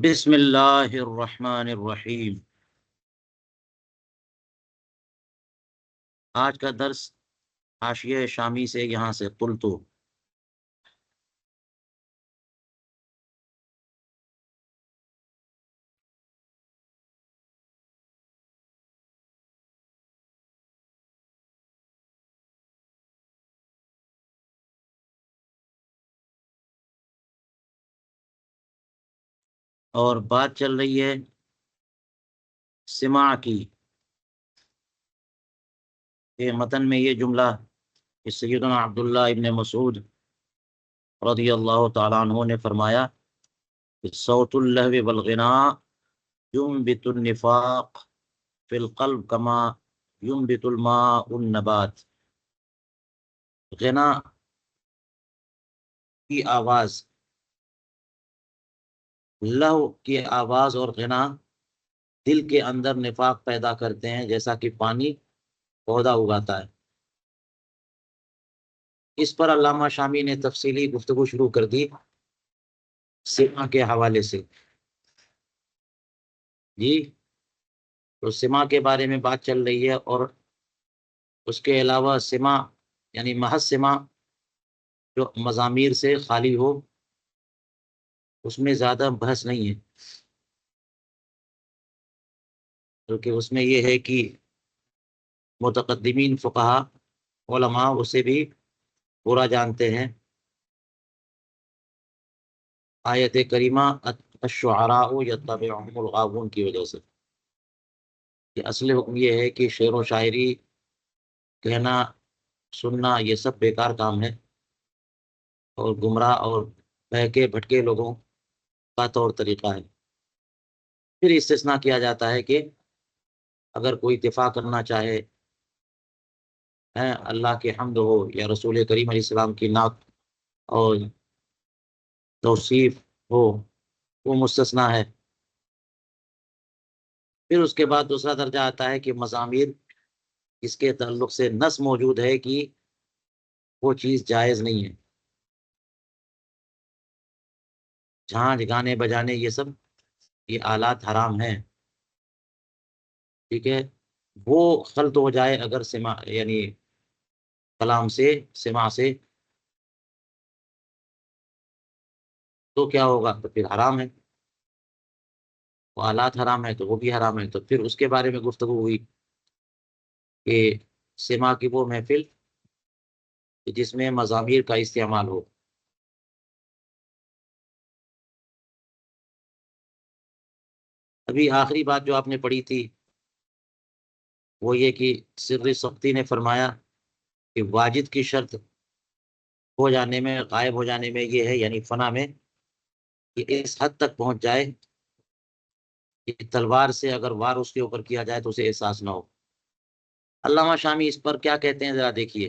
بسم اللہ الرحمن الرحیم۔ آج کا درس حاشیہ شامی سے یہاں سے قلتو۔ اور بات چل رہی ہے سماع کی۔ کہ متن میں یہ جملہ کہ سیدنا عبداللہ ابن مسعود رضی اللہ تعالیٰ عنہ نے فرمایا کہ صوت اللہو والغناء ينبت النفاق فی القلب کما ينبت الماء النبات۔ غنا کی آواز، لہو کی آواز اور غنا دل کے اندر نفاق پیدا کرتے ہیں، جیسا کہ پانی پودا اگاتا ہے۔ اس پر علامہ شامی نے تفصیلی گفتگو شروع کر دی سماع کے حوالے سے۔ جی، تو سماع کے بارے میں بات چل رہی ہے، اور اس کے علاوہ سماع یعنی محض سماع جو مضامیر سے خالی ہو، اس میں زیادہ بحث نہیں ہے، کیونکہ اس میں یہ ہے کہ متقدمین فقہا علماء اسے بھی پورا جانتے ہیں۔ آیت کریمہ الشعراء یتبعہم الغاوون کی وجہ سے کہ اصل حکم یہ ہے کہ شعر و شاعری کہنا سننا یہ سب بیکار کام ہے، اور گمراہ اور بہکے بھٹکے لوگوں کا طور طریقہ ہے۔ پھر استثناء کیا جاتا ہے کہ اگر کوئی دفاع کرنا چاہے، اللہ کے حمد ہو یا رسول کریم علیہ السلام کی نعت اور توصیف ہو، وہ مستثنیٰ ہے۔ پھر اس کے بعد دوسرا درجہ آتا ہے کہ مضامیر اس کے تعلق سے نص موجود ہے کہ وہ چیز جائز نہیں ہے، جھانج گانے بجانے یہ سب یہ آلات حرام ہیں، ٹھیک ہے۔ وہ خلط ہو جائے اگر سماع یعنی کلام سے سماع سے، تو کیا ہوگا؟ تو پھر حرام ہے، وہ آلات حرام ہے تو وہ بھی حرام ہے۔ تو پھر اس کے بارے میں گفتگو ہوئی کہ سماع کی وہ محفل جس میں مضامیر کا استعمال ہو۔ ابھی آخری بات جو آپ نے پڑھی تھی وہ یہ کہ سر سختی نے فرمایا کہ واجد کی شرط ہو جانے میں، غائب ہو جانے میں یہ ہے، یعنی فنا میں، کہ اس حد تک پہنچ جائے کہ تلوار سے اگر وار اس کے اوپر کیا جائے تو اسے احساس نہ ہو۔ علامہ شامی اس پر کیا کہتے ہیں ذرا دیکھیے۔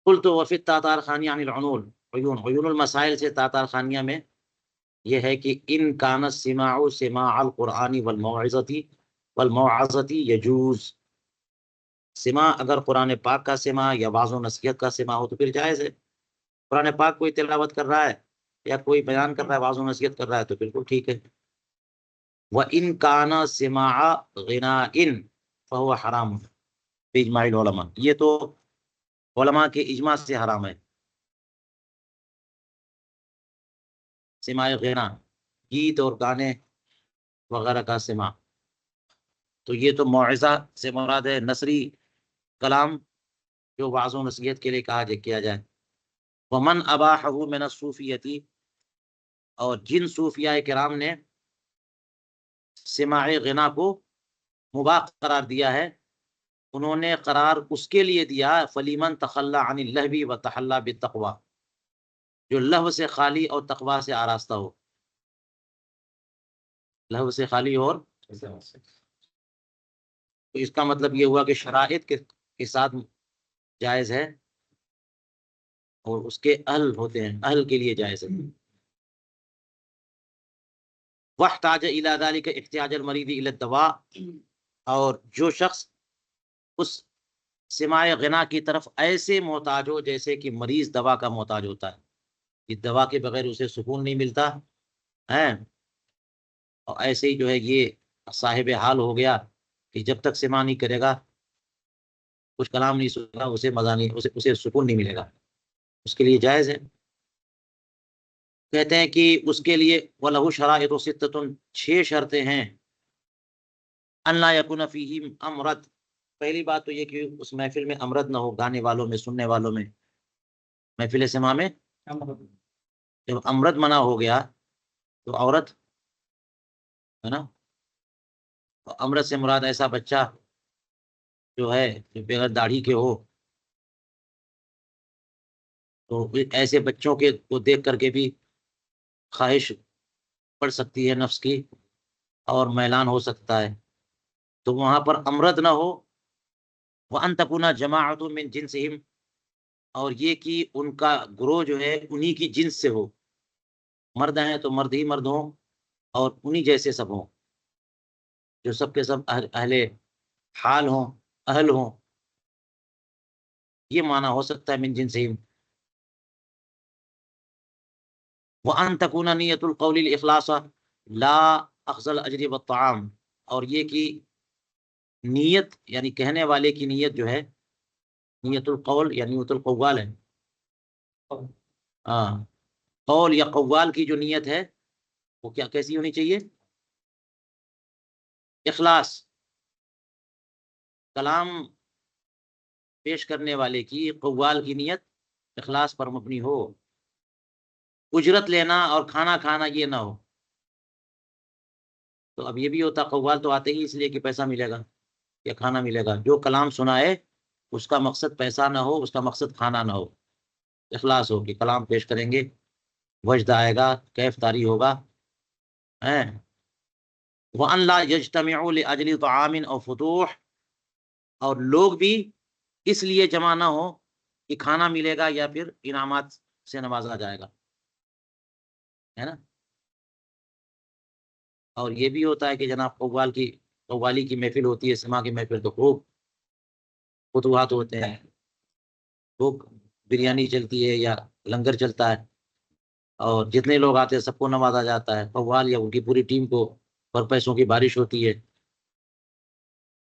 قلت وفی التاتار خانیہ عن العنول عیون المسائل سے تاتار خانیہ میں یہ ہے کہ ان کان السماع سماع القرآن والموعظۃ یجوز۔ سماع اگر قرآن پاک کا سماع یا واعظ و نصیحت کا سماع ہو تو پھر جائز ہے۔ قرآن پاک کوئی تلاوت کر رہا ہے یا کوئی بیان کر رہا ہے، واعظ و نصیحت کر رہا ہے تو بالکل ٹھیک ہے۔ وَإِن كَانَ سِمَاعَ غِنَاءٍ فَهُوَ حرام بِإِجْمَاعِ العلماء۔ یہ تو علماء کے اجماع سے حرام ہے، سماع غنا، گیت اور گانے وغیرہ کا سماع۔ تو یہ تو موعظہ سے مراد ہے نثری کلام جو واعظ و نصیحت کے لیے کیا جائے۔ ومن اباحہ من الصوفیتی، اور جن صوفیاء کرام نے سماع غنا کو مباح قرار دیا ہے، انہوں نے قرار اس کے لیے دیا فلیمن تخلی عن اللہو وتحلی بالتقوی، جو لہو سے خالی اور تقوی سے آراستہ ہو۔ لہو سے خالی اور تو اس کا مطلب یہ ہوا کہ شرائط کے ساتھ جائز ہے، اور اس کے اہل ہوتے ہیں، اہل کے لیے جائز ہے۔ واحتاج الی ذلک احتیاج المریض الی الدواء، اور جو شخص اس سماع غنا کی طرف ایسے محتاج ہو جیسے کہ مریض دوا کا محتاج ہوتا ہے، کہ دوا کے بغیر اسے سکون نہیں ملتا ہے، اور ایسے ہی جو ہے یہ صاحب حال ہو گیا کہ جب تک سماع نہیں کرے گا، کچھ کلام نہیں سنے گا، اسے مزہ نہیں، اسے سکون نہیں ملے گا، اس کے لیے جائز ہے۔ کہتے ہیں کہ اس کے لیے وَلَهُ شَرَائِطُ سِتَّةٌ، 6 شرطیں ہیں۔ ان لا یکون فیہ امرد، پہلی بات تو یہ کہ اس محفل میں امرد نہ ہو، گانے والوں میں، سننے والوں میں، محفل سماع میں جب امرد منع ہو گیا تو عورت ہے نا، امرد سے مراد ایسا بچہ جو ہے جو بغیر داڑھی کے ہو، تو ایسے بچوں کے کو دیکھ کر کے بھی خواہش پڑ سکتی ہے نفس کی، اور میلان ہو سکتا ہے، تو وہاں پر امرد نہ ہو۔ وَأَن تَكُونَ جَمَاعَةٌ مِّن جِنسِهِمْ، اور یہ کہ ان کا گروہ جو ہے انہی کی جنس سے ہو، مرد ہیں تو مرد ہی مرد ہوں، اور انہی جیسے سب ہوں، جو سب کے سب اہل حال ہوں، اہل ہوں، یہ معنی ہو سکتا ہے من جنسہم۔ وَأَن تَكُونَ نِيَّةُ الْقَوْلِ الْإِخْلَاصَ لا أخذ الأجر والطعام، اور یہ کہ نیت یعنی کہنے والے کی نیت جو ہے، نیت القول یا نیت القوال ہے، ہاں، قول یا قوال کی جو نیت ہے وہ کیا کیسی ہونی چاہیے؟ اخلاص، کلام پیش کرنے والے کی، قوال کی نیت اخلاص پر مبنی ہو، اجرت لینا اور کھانا کھانا یہ نہ ہو۔ تو اب یہ بھی ہوتا، قوال تو آتے ہی اس لیے کہ پیسہ ملے گا یا کھانا ملے گا، جو کلام سنائے اس کا مقصد پیسہ نہ ہو، اس کا مقصد کھانا نہ ہو، اخلاص ہو کہ کلام پیش کریں گے، وجد آئے گا، کیف طاری ہوگا، ہیں۔ وَأَن لَا يَجْتَمِعُوا لِأَجْلِ طَعَامٍ أَوْ فُتُوحٍ، اور لوگ بھی اس لیے جمع نہ ہو کہ کھانا ملے گا یا پھر انعامات سے نوازا جائے گا، ہے نا۔ اور یہ بھی ہوتا ہے کہ جناب قوالی کی محفل ہوتی ہے، سماع کی محفل، تو خوب فتوحات ہوتے ہیں، خوب بریانی چلتی ہے یا لنگر چلتا ہے، اور جتنے لوگ آتے ہیں سب کو نوازا جاتا ہے، قوال یا ان کی پوری ٹیم کو پر پیسوں کی بارش ہوتی ہے۔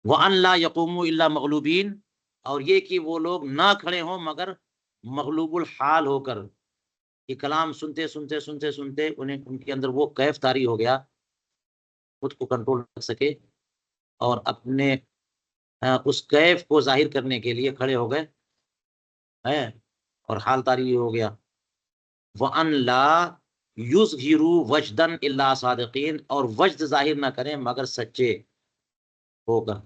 وَأَن لَا يَقُومُوا إِلَّا مَغْلُوبِينَ، اور یہ کہ وہ لوگ نہ کھڑے ہوں مگر مغلوب الحال ہو کر، کہ کلام سنتے سنتے سنتے سنتے انہیں ان کے اندر وہ کیف طاری ہو گیا، خود کو کنٹرول کر سکے، اور اپنے اس کیف کو ظاہر کرنے کے لیے کھڑے ہو گئے ہیں، اور حال طاری ہو گیا۔ وَأَن لَا يُظْهِرُوا وَجْدًا إِلَّا صَادِقِينَ، اور وجد ظاہر نہ کریں مگر سچے ہو کر۔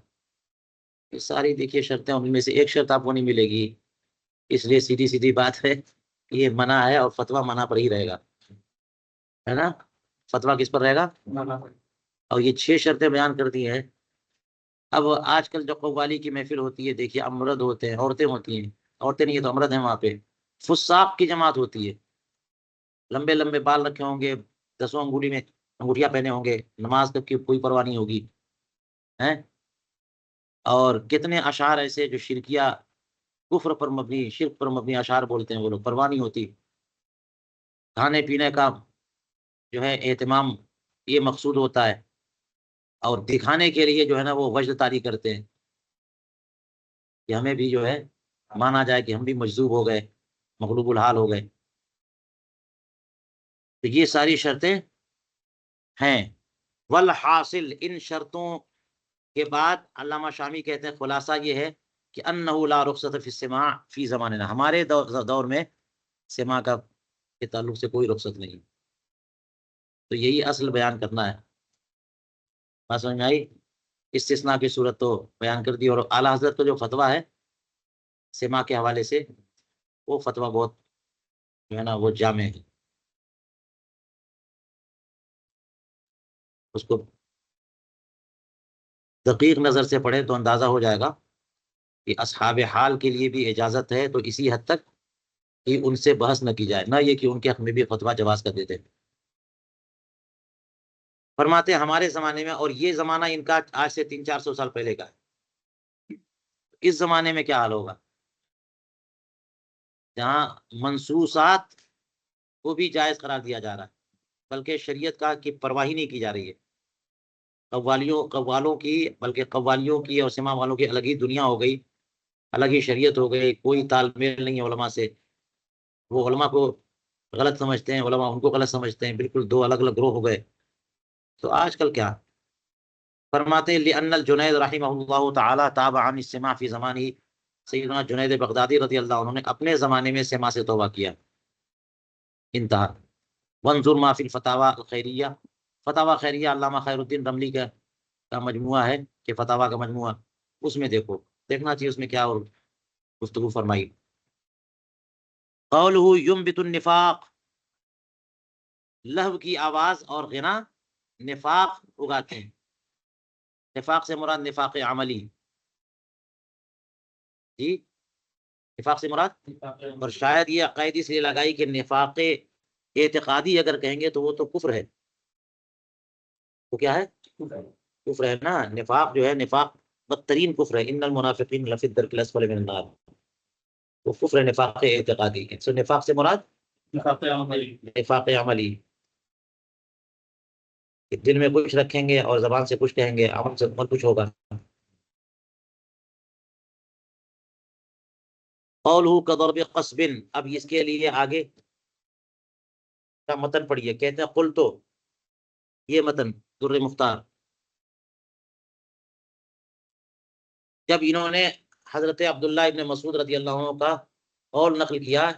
یہ ساری دیکھیے شرطیں، ان میں سے ایک شرط آپ کو نہیں ملے گی، اس لیے سیدھی سیدھی بات ہے، یہ منع ہے، اور فتویٰ منع پر ہی رہے گا، ہے نا، فتویٰ کس پر رہے گا؟ اور یہ 6 شرطیں بیان کر دی ہیں۔ اب آج کل جو قوالی کی محفل ہوتی ہے، دیکھیے امرد ہوتے ہیں، عورتیں ہوتی ہیں، عورتیں نہیں ہے تو امرد ہیں وہاں پہ، فساق کی جماعت ہوتی ہے، لمبے لمبے بال رکھے ہوں گے، 10 انگولی میں انگوٹھیاں پہنے ہوں گے، نماز تک کی کوئی پرواہ نہیں ہوگی، ہیں، اور کتنے اشعار ایسے جو شرکیہ، کفر پر مبنی، شرک پر مبنی اشعار بولتے ہیں وہ لوگ، پرواہ نہیں ہوتی، کھانے پینے کا جو ہے اہتمام یہ مقصود ہوتا ہے، اور دکھانے کے لیے جو ہے نا وہ وجد طاری کرتے ہیں کہ ہمیں بھی جو ہے مانا جائے کہ ہم بھی مجذوب ہو گئے، مغلوب الحال ہو گئے۔ تو یہ ساری شرطیں ہیں۔ والحاصل، ان شرطوں کے بعد علامہ شامی کہتے ہیں خلاصہ یہ ہے کہ انہ لا رخصت فی السماع فی زماننا، ہمارے دور میں سماع کا کے تعلق سے کوئی رخصت نہیں، تو یہی اصل بیان کرنا ہے، بات سمجھ میں آئی؟ استثناء کی صورت تو بیان کر دی، اور اعلیٰ حضرت کا جو فتویٰ ہے سماع کے حوالے سے، وہ فتویٰ بہت جو ہے نا وہ جامع ہے، اس کو دقیق نظر سے پڑھیں تو اندازہ ہو جائے گا کہ اصحاب حال کے لیے بھی اجازت ہے، تو اسی حد تک کہ ان سے بحث نہ کی جائے، نہ یہ کہ ان کے حق میں بھی فتویٰ جواز کر دیتے۔ فرماتے ہیں ہمارے زمانے میں، اور یہ زمانہ ان کا آج سے 300-400 سال پہلے کا ہے، اس زمانے میں کیا حال ہوگا، جہاں منصوصات کو بھی جائز قرار دیا جا رہا ہے، بلکہ شریعت کا کی پرواہ ہی نہیں کی جا رہی ہے، قوالوں کی، بلکہ قوالیوں کی اور سما والوں کی الگ ہی دنیا ہو گئی، الگ ہی شریعت ہو گئی، کوئی تال میل نہیں ہے علماء سے، وہ علماء کو غلط سمجھتے ہیں، علماء ان کو غلط سمجھتے ہیں، بالکل دو الگ الگ گروہ ہو گئے۔ تو آج کل کیا فرماتے ہیں، لأن الجنید رحمہ اللہ تعالی تاب عن السماع فی زمانہ، سیدنا جنید بغدادی رضی اللہ عنہ نے اپنے زمانے میں سماع سے توبہ کیا، انتہا۔ وانظر ما فی الفتاوی الخیریہ، فتاوی خیریہ علامہ خیر الدین رملی کا مجموعہ ہے کہ فتاوی کا مجموعہ، اس میں دیکھنا چاہیے اس میں کیا اور گفتگو فرمائی۔ قولہ ینبت النفاق، لہو کی آواز اور غنا نفاق اگاتے ہیں، نفاق سے مراد نفاق عملی، جی نفاق سے مراد، اور شاید یہ عقائد اس لیے لگائی کہ نفاق اعتقادی اگر کہیں گے تو وہ تو کفر ہے، وہ کیا ہے، کفر ہے نا، نفاق جو ہے، نفاق بدترین کفر ہے، ان المنافقین لفی الدرک الاسفل من النار، وہ کفر ہے نفاق اعتقادی، سو نفاق سے مراد نفاق عملی، کہ دل میں کچھ رکھیں گے اور زبان سے کچھ کہیں گے، عمل سے کچھ ہوگا۔ قولہ کضرب قصب، اب اس کے لیے آگے کا متن پڑھیے، کہتے ہیں قل، تو یہ متن در مختار، جب انہوں نے حضرت عبداللہ ابن مسعود رضی اللہ عنہ کا قول نقل کیا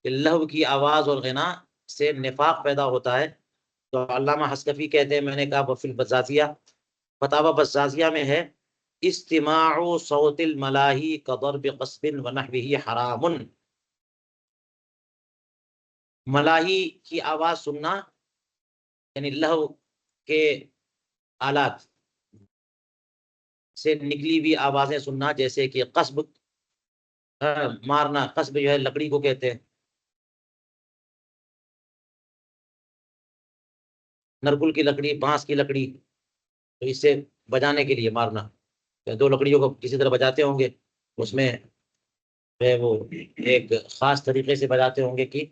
کہ لہو کی آواز اور غنا سے نفاق پیدا ہوتا ہے، تو علامہ حسکفی کہتے ہیں، میں نے کہا وفی البزازیہ، فتاوی بزازیہ میں ہے، استماع صوت الملاہی کضرب قصب ونحوہ حرام، ملاہی کی آواز سننا یعنی لہو کے آلات سے نکلی ہوئی آوازیں سننا، جیسے کہ قصب مارنا، قصب جو ہے لکڑی کو کہتے ہیں، نرگل کی لکڑی، بانس کی لکڑی، تو اس سے بجانے کے لیے مارنا، دو لکڑیوں کو کسی طرح بجاتے ہوں گے، اس میں وہ ایک خاص طریقے سے بجاتے ہوں گے کہ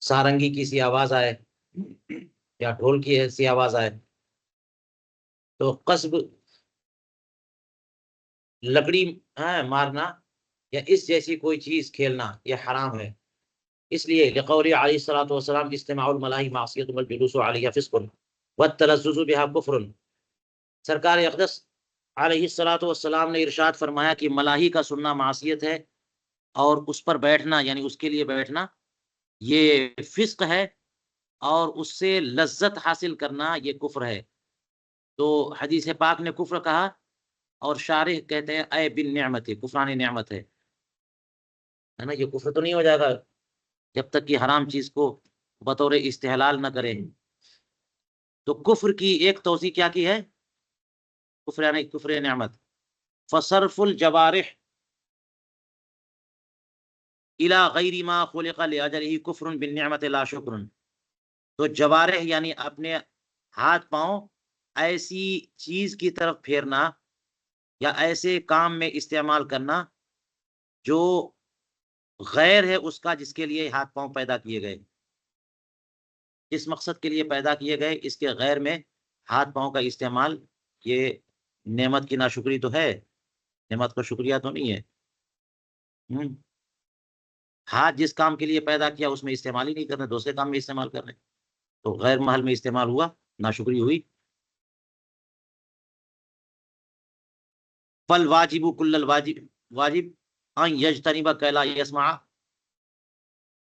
سارنگی کی سی آواز آئے یا ڈھول کی ایسی آواز آئے، تو قصب لکڑی مارنا یا اس جیسی کوئی چیز کھیلنا یہ حرام ہے، اس لیے لقول علیہ الصلوۃ والسلام استماع الملاہی معصیۃ والجلوس علیہا فسق والتلذذ بها کفر، سرکار اقدس علیہ الصلوۃ والسلام نے ارشاد فرمایا کہ ملاہی کا سننا معصیت ہے، اور اس پر بیٹھنا یعنی اس کے لیے بیٹھنا یہ فسق ہے، اور اس سے لذت حاصل کرنا یہ کفر ہے۔ تو حدیث پاک نے کفر کہا، اور شارح کہتے ہیں اے بن نعمت، کفران نعمت ہے نا، یہ کفر تو نہیں ہو جائے گا جب تک کہ حرام چیز کو بطور استحلال نہ کرے۔ تو کفر کی ایک توضیح کیا کی ہے، کفر یعنی کفر نعمت، فصرف الجوارح الی غیر ما خلق لاجلہ کفر بالنعمت لا شکر، تو جوارح یعنی اپنے ہاتھ پاؤں ایسی چیز کی طرف پھیرنا یا ایسے کام میں استعمال کرنا جو غیر ہے اس کا جس کے لیے ہاتھ پاؤں پیدا کیے گئے، اس مقصد کے لیے پیدا کیے گئے، اس کے غیر میں ہاتھ پاؤں کا استعمال یہ نعمت کی ناشکری تو ہے، نعمت کا شکریہ تو نہیں ہے۔ ہاتھ جس کام کے لیے پیدا کیا اس میں استعمال ہی نہیں کرنا، دوسرے کام میں استعمال کر رہے، تو غیر محل میں استعمال ہوا، ناشکری ہوئی۔ فالواجب کل الواجب، واجب ان یجتنب کلا یسمع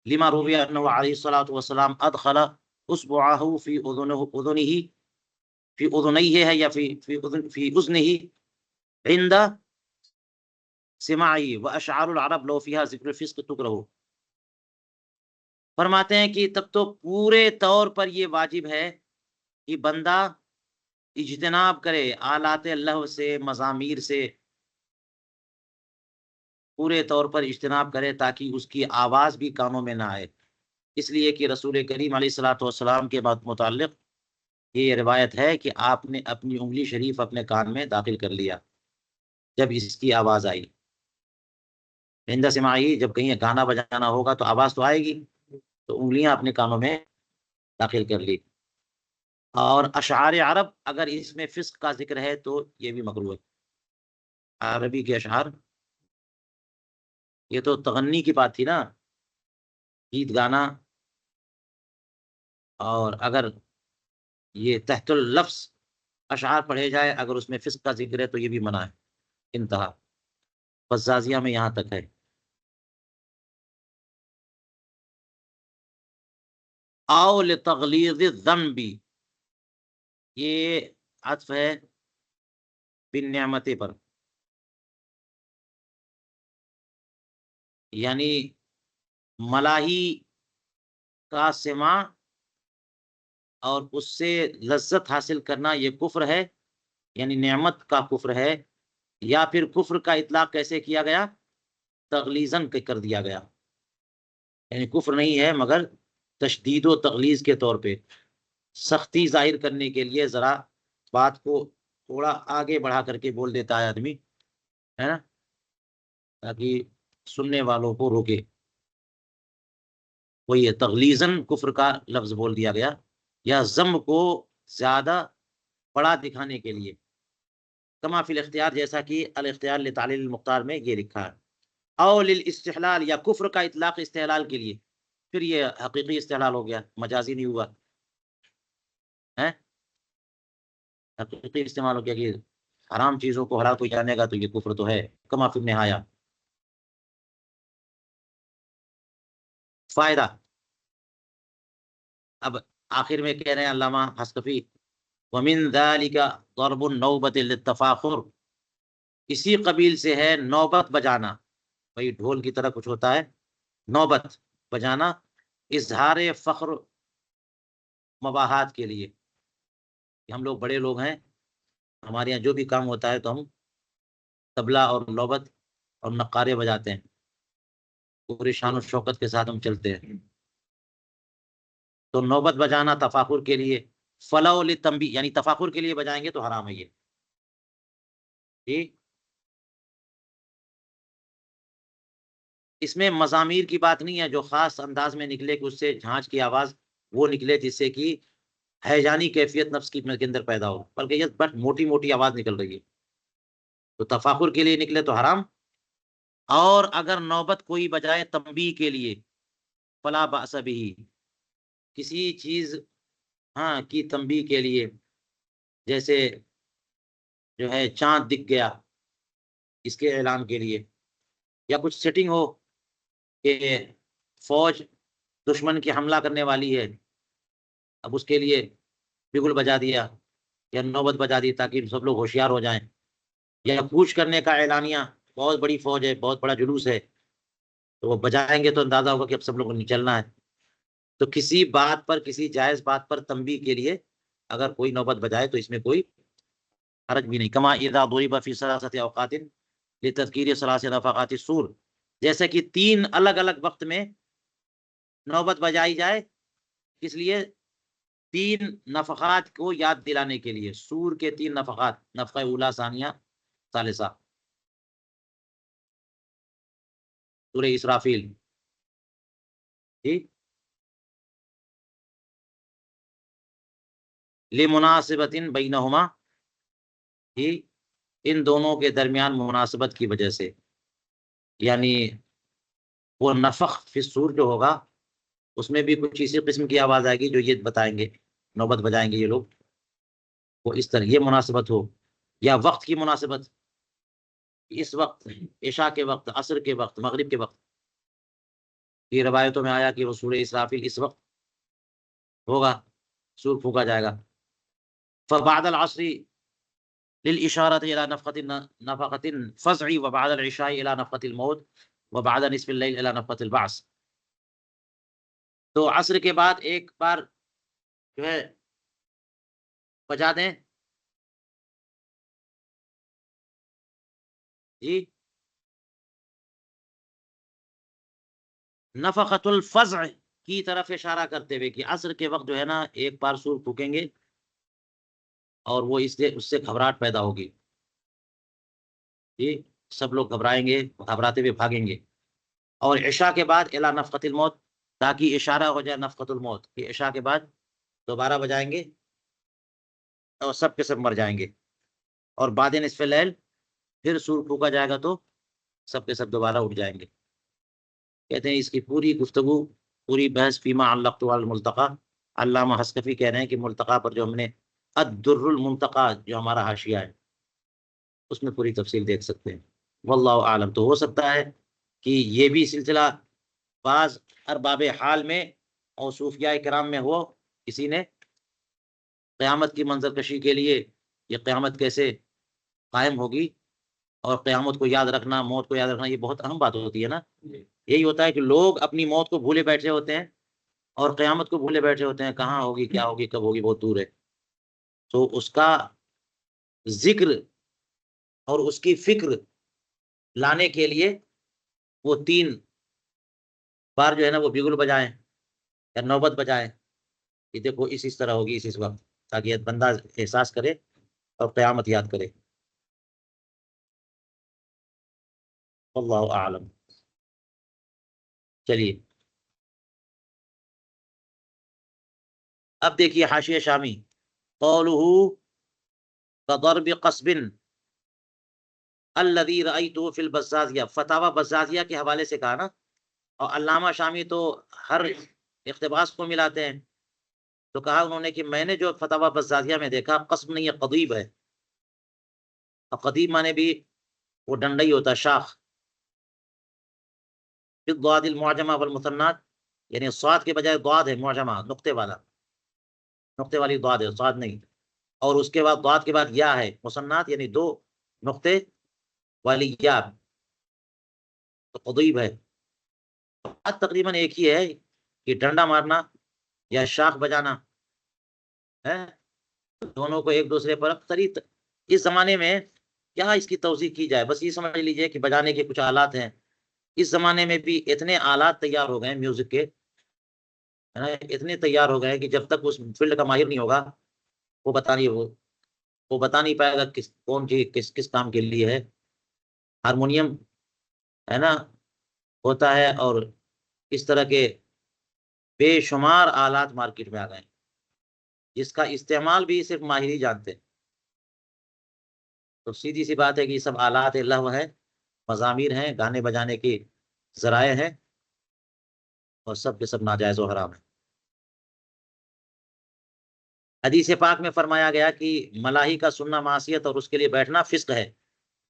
لما روی انه علیہ الصلوۃ والسلام ادخل اصبعه فی اذنه فی اذنیہ ہے یا فی اذنہ عند سماعی واشعار العرب لو فیہا ذکر الفسق تکرہ، فرماتے ہیں کہ تب تو پورے طور پر یہ واجب ہے کہ بندہ اجتناب کرے آلات اللہ سے، مزامیر سے پورے طور پر اجتناب کرے، تاکہ اس کی آواز بھی کانوں میں نہ آئے، اس لیے کہ رسول کریم علیہ الصلوۃ والسلام کے متعلق یہ روایت ہے کہ آپ نے اپنی انگلی شریف اپنے کان میں داخل کر لیا، جب اس کی آواز آئی، عند سماعی، جب کہیں گانا بجانا ہوگا تو آواز تو آئے گی، تو انگلیاں اپنے کانوں میں داخل کر لی۔ اور اشعار عرب اگر اس میں فسق کا ذکر ہے تو یہ بھی مکروہ ہے۔ عربی کے اشعار، یہ تو تغنی کی بات تھی نا، گیت گانا، اور اگر یہ تحت اللفظ اشعار پڑھے جائے اگر اس میں فسق کا ذکر ہے تو یہ بھی منع ہے، انتہا۔ فزازیہ میں یہاں تک ہے۔ او لتغلیظ الذنب، یہ عطف ہے بالنعمت پر، یعنی ملاحی کا سماع اور اس سے لذت حاصل کرنا یہ کفر ہے، یعنی نعمت کا کفر ہے، یا پھر کفر کا اطلاق کیسے کیا گیا؟ تغلیظاً کر دیا گیا، یعنی کفر نہیں ہے مگر تشدید و تغلیظ کے طور پہ سختی ظاہر کرنے کے لیے ذرا بات کو تھوڑا آگے بڑھا کر کے بول دیتا ہے آدمی، ہے نا، تاکہ سننے والوں کو روکے، وہی ہے تغلیظاً کفر کا لفظ بول دیا گیا، یا ذم کو زیادہ بڑا دکھانے کے لیے، کما فی الاختیار، جیسا کہ الاختیار لتعلیل المختار میں یہ لکھا ہے۔ او للاستحلال، یا کفر کا اطلاق استحلال کے لیے، پھر یہ حقیقی استحلال ہو گیا، مجازی نہیں ہوا ہے، حقیقی استعمال ہو گیا کہ حرام چیزوں کو حلال کوئی جانے گا تو یہ کفر تو ہے، کما فی النہایا۔ فائدہ، اب آخر میں کہہ رہے ہیں علامہ حسکفی، ومن ذلك ضرب النوبة للتفاخر، اسی قبیل سے ہے نوبت بجانا، بھائی ڈھول کی طرح کچھ ہوتا ہے، نوبت بجانا اظہار فخر مباحات کے لیے، کہ ہم لوگ بڑے لوگ ہیں، ہمارے یہاں جو بھی کام ہوتا ہے تو ہم طبلہ اور نوبت اور نقارے بجاتے ہیں، پوری شان و شوکت کے ساتھ ہم چلتے ہیں، تو نوبت بجانا تفاخر کے لیے، فلو للتنبیہ، یعنی تفاخر کے لیے بجائیں گے تو حرام ہے یہ، ٹھیک۔ اس میں مزامیر کی بات نہیں ہے جو خاص انداز میں نکلے کہ اس سے جھانچ کی آواز وہ نکلے جس سے کہ ہیجانی کیفیت نفس کے اندر پیدا ہو، بلکہ یہ بس موٹی موٹی آواز نکل رہی ہے، تو تفاخر کے لیے نکلے تو حرام۔ اور اگر نوبت کوئی بجائے تنبیہ کے لیے، فلا بأس بہ، کسی چیز ہاں کی تنبیہ کے لیے، جیسے جو ہے چاند دکھ گیا اس کے اعلان کے لیے، یا کچھ سیٹنگ ہو کہ فوج دشمن کی حملہ کرنے والی ہے، اب اس کے لیے بگل بجا دیا یا نوبت بجا دی تاکہ سب لوگ ہوشیار ہو جائیں، یا کوچ کرنے کا اعلانیہ، بہت بڑی فوج ہے، بہت بڑا جلوس ہے، تو وہ بجائیں گے تو اندازہ ہوگا کہ اب سب لوگوں کو نکلنا ہے، تو کسی بات پر، کسی جائز بات پر تنبیہ کے لیے اگر کوئی نوبت بجائے تو اس میں کوئی حرج بھی نہیں، کما اذا ضرب فی ثلاثۃ اوقات لتذکیر ثلاث نفقات السور، جیسے کہ 3 الگ الگ وقت میں نوبت بجائی جائے، اس لیے 3 نفقات کو یاد دلانے کے لیے، سور کے 3 نفقات، نفقہ اولا، ثانیہ، ثالثہ، سورہ اسرافیل، ٹھیک، لمناسبت بینہما، ٹھیک، ان دونوں کے درمیان مناسبت کی وجہ سے، یعنی وہ نفخ فی الصور جو ہوگا اس میں بھی کچھ اسی قسم کی آواز آئے گی جو یہ بتائیں گے، نوبت بجائیں گے یہ لوگ، وہ اس طرح یہ مناسبت ہو، یا وقت کی مناسبت، اس وقت، عشاء کے وقت، عصر کے وقت، مغرب کے وقت، یہ روایتوں میں آیا کہ وہ سورہ اسرافیل اس وقت ہوگا، سور پھونکا جائے گا، فبعد العصر للإشارة إلى نفقة الفزع، وبعد العشاء إلى نفقة الموت، وبعد نصف الليل إلى نفقة البعث، تو عصر کے بعد ایک بار جو ہے بجا دیں، جی، نفقۃ الفزع کی طرف اشارہ کرتے ہوئے کہ عصر کے وقت جو ہے نا ایک بار سور پھونکیں گے اور وہ اس سے گھبراہٹ پیدا ہوگی، یہ سب لوگ گھبرائیں گے، گھبراتے ہوئے بھاگیں گے. اور عشاء کے بعد الا نفقت الموت، تاکہ اشارہ ہو جائے نفقت الموت کہ عشاء کے بعد دوبارہ بجائیں گے اور سب کے سب مر جائیں گے. اور بعد نصف اللیل پھر سور پھونکا جائے گا تو سب کے سب دوبارہ اٹھ جائیں گے. کہتے ہیں اس کی پوری گفتگو، پوری بحث فیما علقت علی الملتقی، علامہ حسکفی کہہ رہے ہیں کہ ملتقی پر جو ہم نے الدر المنتقی جو ہمارا حاشیہ ہے اس میں پوری تفصیل دیکھ سکتے ہیں. واللہ عالم. تو ہو سکتا ہے کہ یہ بھی سلسلہ بعض ارباب حال میں اور صوفیاء کرام میں ہو، کسی نے قیامت کی منظر کشی کے لیے یہ قیامت کیسے قائم ہوگی اور قیامت کو یاد رکھنا، موت کو یاد رکھنا، یہ بہت اہم بات ہوتی ہے نا. یہی ہوتا ہے کہ لوگ اپنی موت کو بھولے بیٹھے ہوتے ہیں اور قیامت کو بھولے بیٹھے ہوتے ہیں، کہاں ہوگی، کیا ہوگی، کب ہوگی، بہت دور ہے. تو اس کا ذکر اور اس کی فکر لانے کے لیے وہ 3 بار جو ہے نا وہ بگل بجائیں یا نوبت بجائیں کہ دیکھو اس طرح ہوگی اس وقت، تاکہ بندہ احساس کرے اور قیامت یاد کرے. اللہ اعلم. چلیے اب دیکھیے حاشیہ شامی. قولہ كضرب قصب الذي رأيته في البزازیہ، فتاوی بزازیہ کے حوالے سے کہا نا. اور علامہ شامی تو ہر اقتباس کو ملاتے ہیں، تو کہا انہوں نے کہ میں نے جو فتاوی بزازیہ میں دیکھا قصب نہیں ہے، قضیب ہے. اور قضیب مانے بھی وہ ڈنڈا ہی ہوتا ہے، شاخ. بالضاد المعجمہ والمثنات، یعنی صاد کے بجائے ضاد ہے معجمہ، نقطے والا، نقطے والی ضاد ہے، صاد نہیں. اور اس کے بعد ضاد کے بعد یا ہے مثنات، یعنی 2 نقطے والی یا، تو قضیب ہے. بات تقریباً ایک ہی ہے کہ ڈنڈا مارنا یا شاخ بجانا ہے، دونوں کو ایک دوسرے پر قریب. اس زمانے میں کیا اس کی توضیح کی جائے، بس یہ سمجھ لیجئے کہ بجانے کے کچھ آلات ہیں. اس زمانے میں بھی اتنے آلات تیار ہو گئے ہیں میوزک کے، اتنے تیار ہو گئے کہ جب تک اس فیلڈ کا ماہر نہیں ہوگا وہ بتا نہیں پائے گا کون چیز کس کام کے لیے ہے. ہارمونیم ہے نا ہوتا ہے، اور اس طرح کے بے شمار آلات مارکیٹ میں آ گئے جس کا استعمال بھی صرف ماہر ہی جانتے ہیں. تو سیدھی سی بات ہے کہ یہ سب آلات لہو ہیں، مزامیر ہیں، گانے بجانے کے ذرائع ہیں، اور سب کے سب ناجائز و حرام ہیں. حدیث پاک میں فرمایا گیا کہ ملاحی کا سننا معصیت اور اس کے لیے بیٹھنا فسق ہے.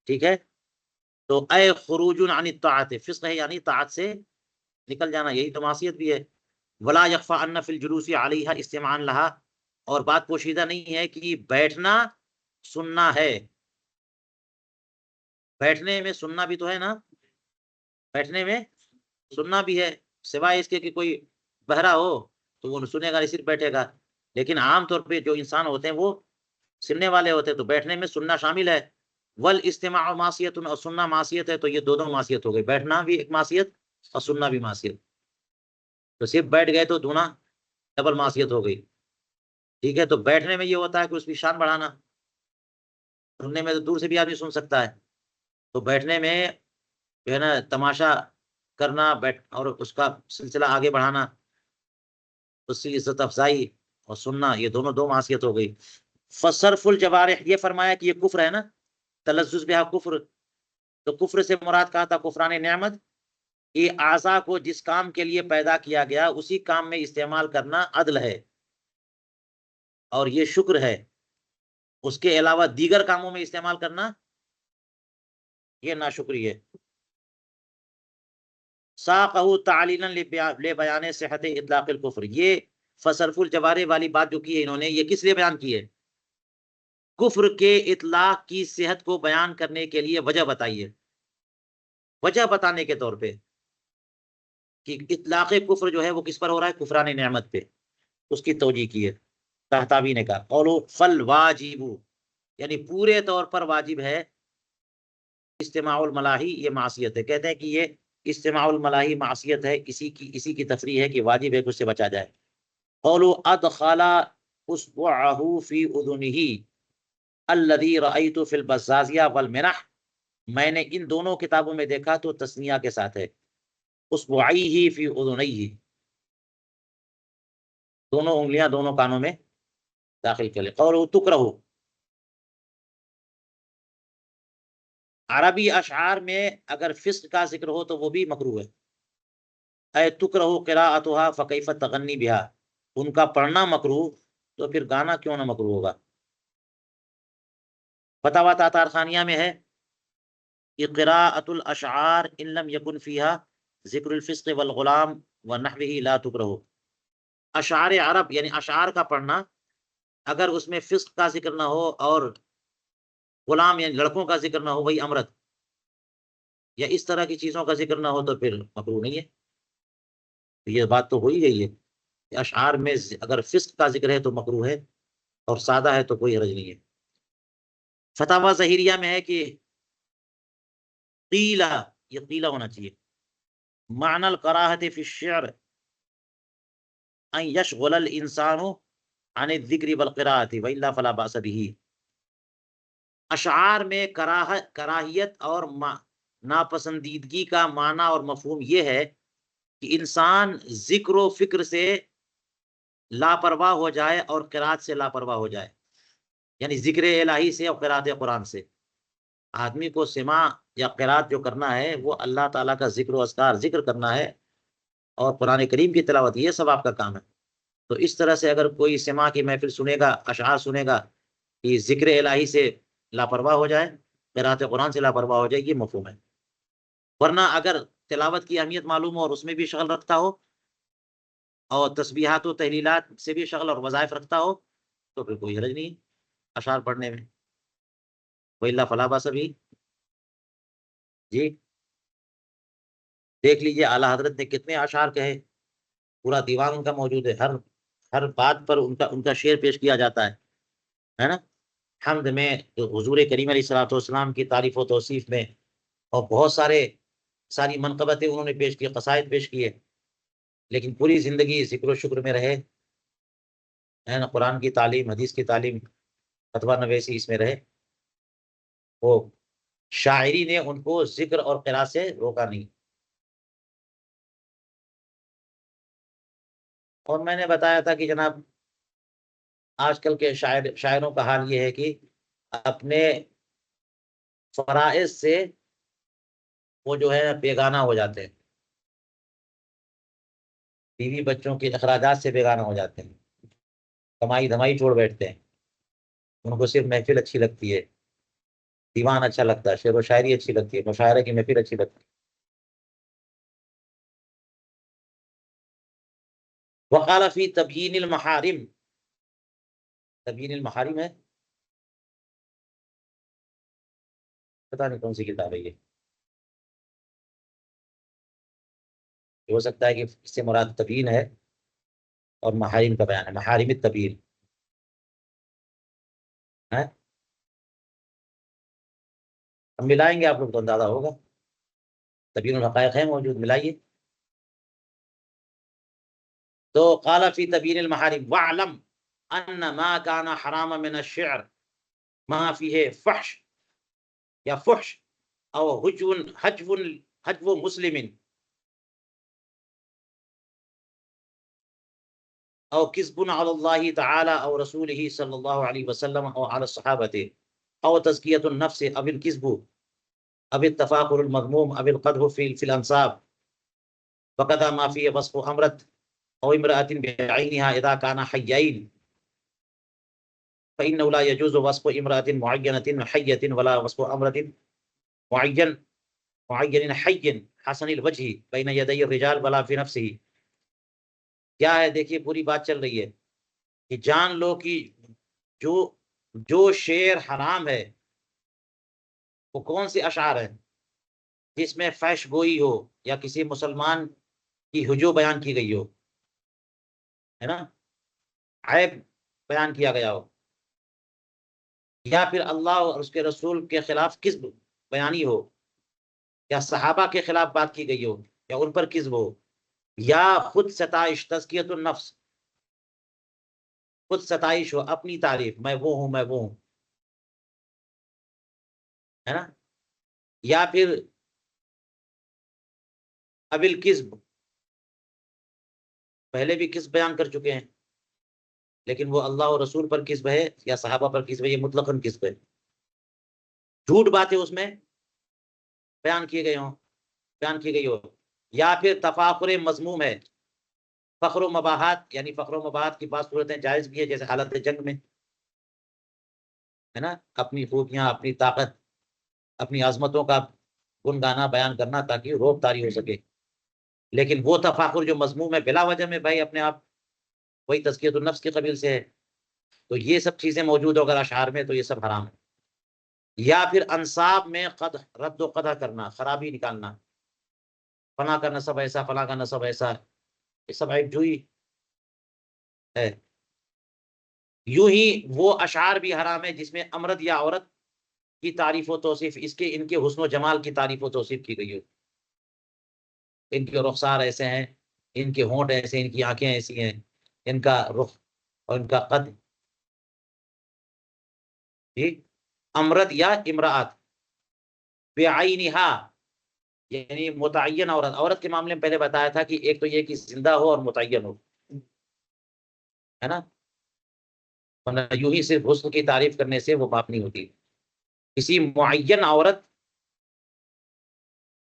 ٹھیک ہے، تو اے خروج عن الطاعت، فسق ہے یعنی طاعت سے نکل جانا، یہی تو معصیت بھی ہے. ولا یخفى ان فی الجلوس علیہا استماعا لها، اور بات پوشیدہ نہیں ہے کہ بیٹھنا سننا ہے. بیٹھنے میں سننا بھی تو ہے نا، بیٹھنے میں سننا بھی ہے، سوائے اس کے کہ کوئی بہرا ہو تو وہ سنے گا، صرف بیٹھے گا. لیکن عام طور پہ جو انسان ہوتے ہیں وہ سننے والے ہوتے ہیں، تو بیٹھنے میں سننا شامل ہے. والاستماع معصیت، اور سننا معصیت ہے. تو یہ دونوں معصیت ہو گئی، بیٹھنا بھی ایک معصیت اور سننا بھی معصیت. تو صرف بیٹھ گئے تو دھونا ڈبل معصیت ہو گئی. ٹھیک ہے، تو بیٹھنے میں یہ ہوتا ہے کہ اس کی شان بڑھانا، سننے میں تو دور سے بھی آدمی سن سکتا ہے. تو بیٹھنے میں جو ہے نا تماشا کرنا اور اس کا سلسلہ آگے بڑھانا، اس کی عزت افزائی اور سننا، یہ دونوں 2 معصیت ہو گئی. فصرف الجوارح، یہ فرمایا کہ یہ کفر ہے نا، تلذذ بہا کفر. تو کفر سے مراد کہا تھا کفران نعمت، یہ اعضاء کو جس کام کے لیے پیدا کیا گیا اسی کام میں استعمال کرنا عدل ہے، اور یہ شکر ہے. اس کے علاوہ دیگر کاموں میں استعمال کرنا یہ ناشکری ہے. ساقہ تعلیلا لبیان صحت اطلاق الکفر، یہ فصرف الجوارح والی بات جو کی ہے انہوں نے، یہ کس لیے بیان کی ہے؟ کفر کے اطلاق کی صحت کو بیان کرنے کے لیے وجہ بتائیے، وجہ بتانے کے طور پہ کہ اطلاق کفر جو ہے وہ کس پر ہو رہا ہے؟ کفران نعمت پہ. اس کی توجیہ کی ہے طحطاوی نے کہا. قولو فل واجب، یعنی پورے طور پر واجب ہے استماع الملاحی، یہ معصیت ہے. کہتے ہیں کہ یہ استماع الملاحی معصیت ہے، اسی کی تفریح ہے کہ واجب ہے کہ اس سے بچا جائے. قولو ادخل اصبعه فی اذنه الذی رأیت فی البزازیہ والمنح میں نے ان دونوں کتابوں میں دیکھا تو تسنیہ کے ساتھ ہے، اصبعیہ فی اذنیہ، دونوں انگلیاں دونوں کانوں میں داخل کر لے. قولہ تکرہ، عربی اشعار میں اگر فسق کا ذکر ہو تو وہ بھی مکروہ ہے. اے تکرہ قراءتها فکیف تغنی بہا، ان کا پڑھنا مکروہ تو پھر گانا کیوں نہ مکروہ ہوگا. فتاوی تاتار خانیہ میں ہے کہ قراءۃ الاشعار ان لم یکن فیہا ذکر الفسق والغلام ونحوہ لا تکرہ. اشعار عرب یعنی اشعار کا پڑھنا اگر اس میں فسق کا ذکر نہ ہو اور غلام یعنی لڑکوں کا ذکر نہ ہو، وہی امرت یا اس طرح کی چیزوں کا ذکر نہ ہو تو پھر مکروہ نہیں ہے. یہ بات تو ہو ہی گئی ہے کہ اشعار میں اگر فسق کا ذکر ہے تو مکروہ ہے اور سادہ ہے تو کوئی حرج نہیں ہے. فتاوی ظہیریہ میں ہے کہ قیلا، یہ قیلا ہونا چاہیے، معنی الکراہت فی الشعر ان یشغل الانسان عن الذکر والقراءۃ والا فلا باس به. اشعار میں کراہیت اور ناپسندیدگی کا معنی اور مفہوم یہ ہے کہ انسان ذکر و فکر سے لاپرواہ ہو جائے اور قرات سے لاپرواہ ہو جائے، یعنی ذکر الہی سے اور قرات قرآن سے. آدمی کو سماع یا قرات جو کرنا ہے وہ اللہ تعالیٰ کا ذکر و اذکار ذکر کرنا ہے اور قرآن کریم کی تلاوت، یہ سب آپ کا کام ہے. تو اس طرح سے اگر کوئی سماع کی محفل سنے گا، اشعار سنے گا کہ ذکر الہی سے لاپرواہ ہو جائے، قرات قرآن سے لاپرواہ ہو جائے، یہ مفہوم ہے. ورنہ اگر تلاوت کی اہمیت معلوم ہو اور اس میں بھی شغل رکھتا ہو اور تسبیحات و تحلیلات سے بھی شغل اور وظائف رکھتا ہو تو پھر کوئی حرج نہیں اشعار پڑھنے میں. وَإِلَّا فَلَا بَأْسَ بِهِ. جی دیکھ لیجئے اعلیٰ حضرت نے کتنے اشعار کہے، پورا دیوان ان کا موجود ہے، ہر بات پر ان کا شعر پیش کیا جاتا ہے نا. حمد میں جو حضور کریم علیہ الصلوۃ والسلام کی تعریف و توصیف میں، اور بہت ساری منقبتیں انہوں نے پیش کی، قصائد پیش کیے، لیکن پوری زندگی ذکر و شکر میں رہے، ہے نا. قرآن کی تعلیم، حدیث کی تعلیم، فتویٰ نویسی اس میں رہے. وہ شاعری نے ان کو ذکر اور قرات سے روکا نہیں. اور میں نے بتایا تھا کہ جناب آج کل کے شاعروں کا حال یہ ہے کہ اپنے فرائض سے وہ جو ہے بیگانہ ہو جاتے ہیں، بیوی بچوں کے اخراجات سے بیگانہ ہو جاتے ہیں، کمائی دھمائی چھوڑ بیٹھتے ہیں. ان کو صرف محفل اچھی لگتی ہے، دیوان اچھا لگتا ہے، شعر و شاعری اچھی لگتی ہے، مشاعرے کی محفل اچھی لگتی ہے. وقال فی تبیین المحارم، تبیین المحارم ہے، پتہ نہیں کون سی کتاب ہے یہ. ہو سکتا ہے کہ اس سے مراد تبیین ہے اور محارم کا بیان ہے، محارم التبیین ہے. ہم ملائیں گے، آپ لوگ تو اندازہ ہوگا. تبیین الحقائق ہے موجود، ملائیے. تو قال فی تبیین المحارم وَاعْلَمْ أَنَّ مَا كَانَ حَرَامًا مِنَ الشِّعْرِ مَا فِيهِ فحش یا فحش او حجو مسلم او کذب علی اللہ تعالی او رسولہ صلی اللہ علیہ وسلم او علی الصحابۃ او تزکیۃ النفس او الکذب او التفاخر المذموم او القدح فی الانساب فقد ما فيه وصف امرت او امرأة بعینها اذا كان حیین فإنه لا يجوز وصف امرأة معینة حیة ولا وصف امرأة معین حی حسن الوجہ بین یدی الرجال ولا فی نفسه. کیا ہے دیکھیے، پوری بات چل رہی ہے کہ جان لو کہ جو جو شعر حرام ہے وہ کون سے اشعار ہیں جس میں فحش گوئی ہو یا کسی مسلمان کی ہجو بیان کی گئی ہو، ہے نا، عیب بیان کیا گیا ہو، یا پھر اللہ اور اس کے رسول کے خلاف کذب بیانی ہو، یا صحابہ کے خلاف بات کی گئی ہو یا ان پر کذب ہو، یا خود ستائش تزکیۃ النفس، خود ستائش ہو، اپنی تعریف، میں وہ ہوں میں وہ ہوں، ہے نا. یا پھر ابل کذب، پہلے بھی کذب بیان کر چکے ہیں، لیکن وہ اللہ اور رسول پر کذب ہے یا صحابہ پر کذب ہے، یہ مطلقاً کذب ہے، جھوٹ باتیں اس میں بیان کی گئی ہو، یا پھر تفاخر مذموم ہے، فخر و مباحات، یعنی فخر و مباحات کی بعض صورتیں جائز بھی ہے، جیسے حالت جنگ میں، ہے نا، اپنی خوبیاں، اپنی طاقت، اپنی عظمتوں کا گن گانا بیان کرنا تاکہ روب طاری ہو سکے، لیکن وہ تفاخر جو مذموم ہے بلا وجہ میں، بھائی اپنے آپ، وہی تزکیۃ النفس کے قبیل سے ہے، تو یہ سب چیزیں موجود ہو اگر اشعار میں تو یہ سب حرام ہے۔ یا پھر انصاب میں رد و قدح کرنا، خرابی نکالنا، فلاں کا نسب ایسا، فلاں کا نسب ایسا، یہ سب عیب جوئی ہے۔ یوں ہی وہ اشعار بھی حرام ہے جس میں امرد یا عورت کی تعریف و توصیف، ان کے حسن و جمال کی تعریف و توصیف کی گئی ہو، ان کے رخسار ایسے ہیں، ان کے ہونٹ ایسے، ان کی آنکھیں ایسی ہیں، ان کا رخ اور ان کا قد، ٹھیک، امرد یا امراۃ بعینہا، یعنی متعین عورت کے معاملے میں پہلے بتایا تھا کہ ایک تو یہ کہ زندہ ہو اور متعین ہو، ہے نا، ورنہ یوں ہی صرف حسن کی تعریف کرنے سے وہ بات نہیں ہوتی، کسی معین عورت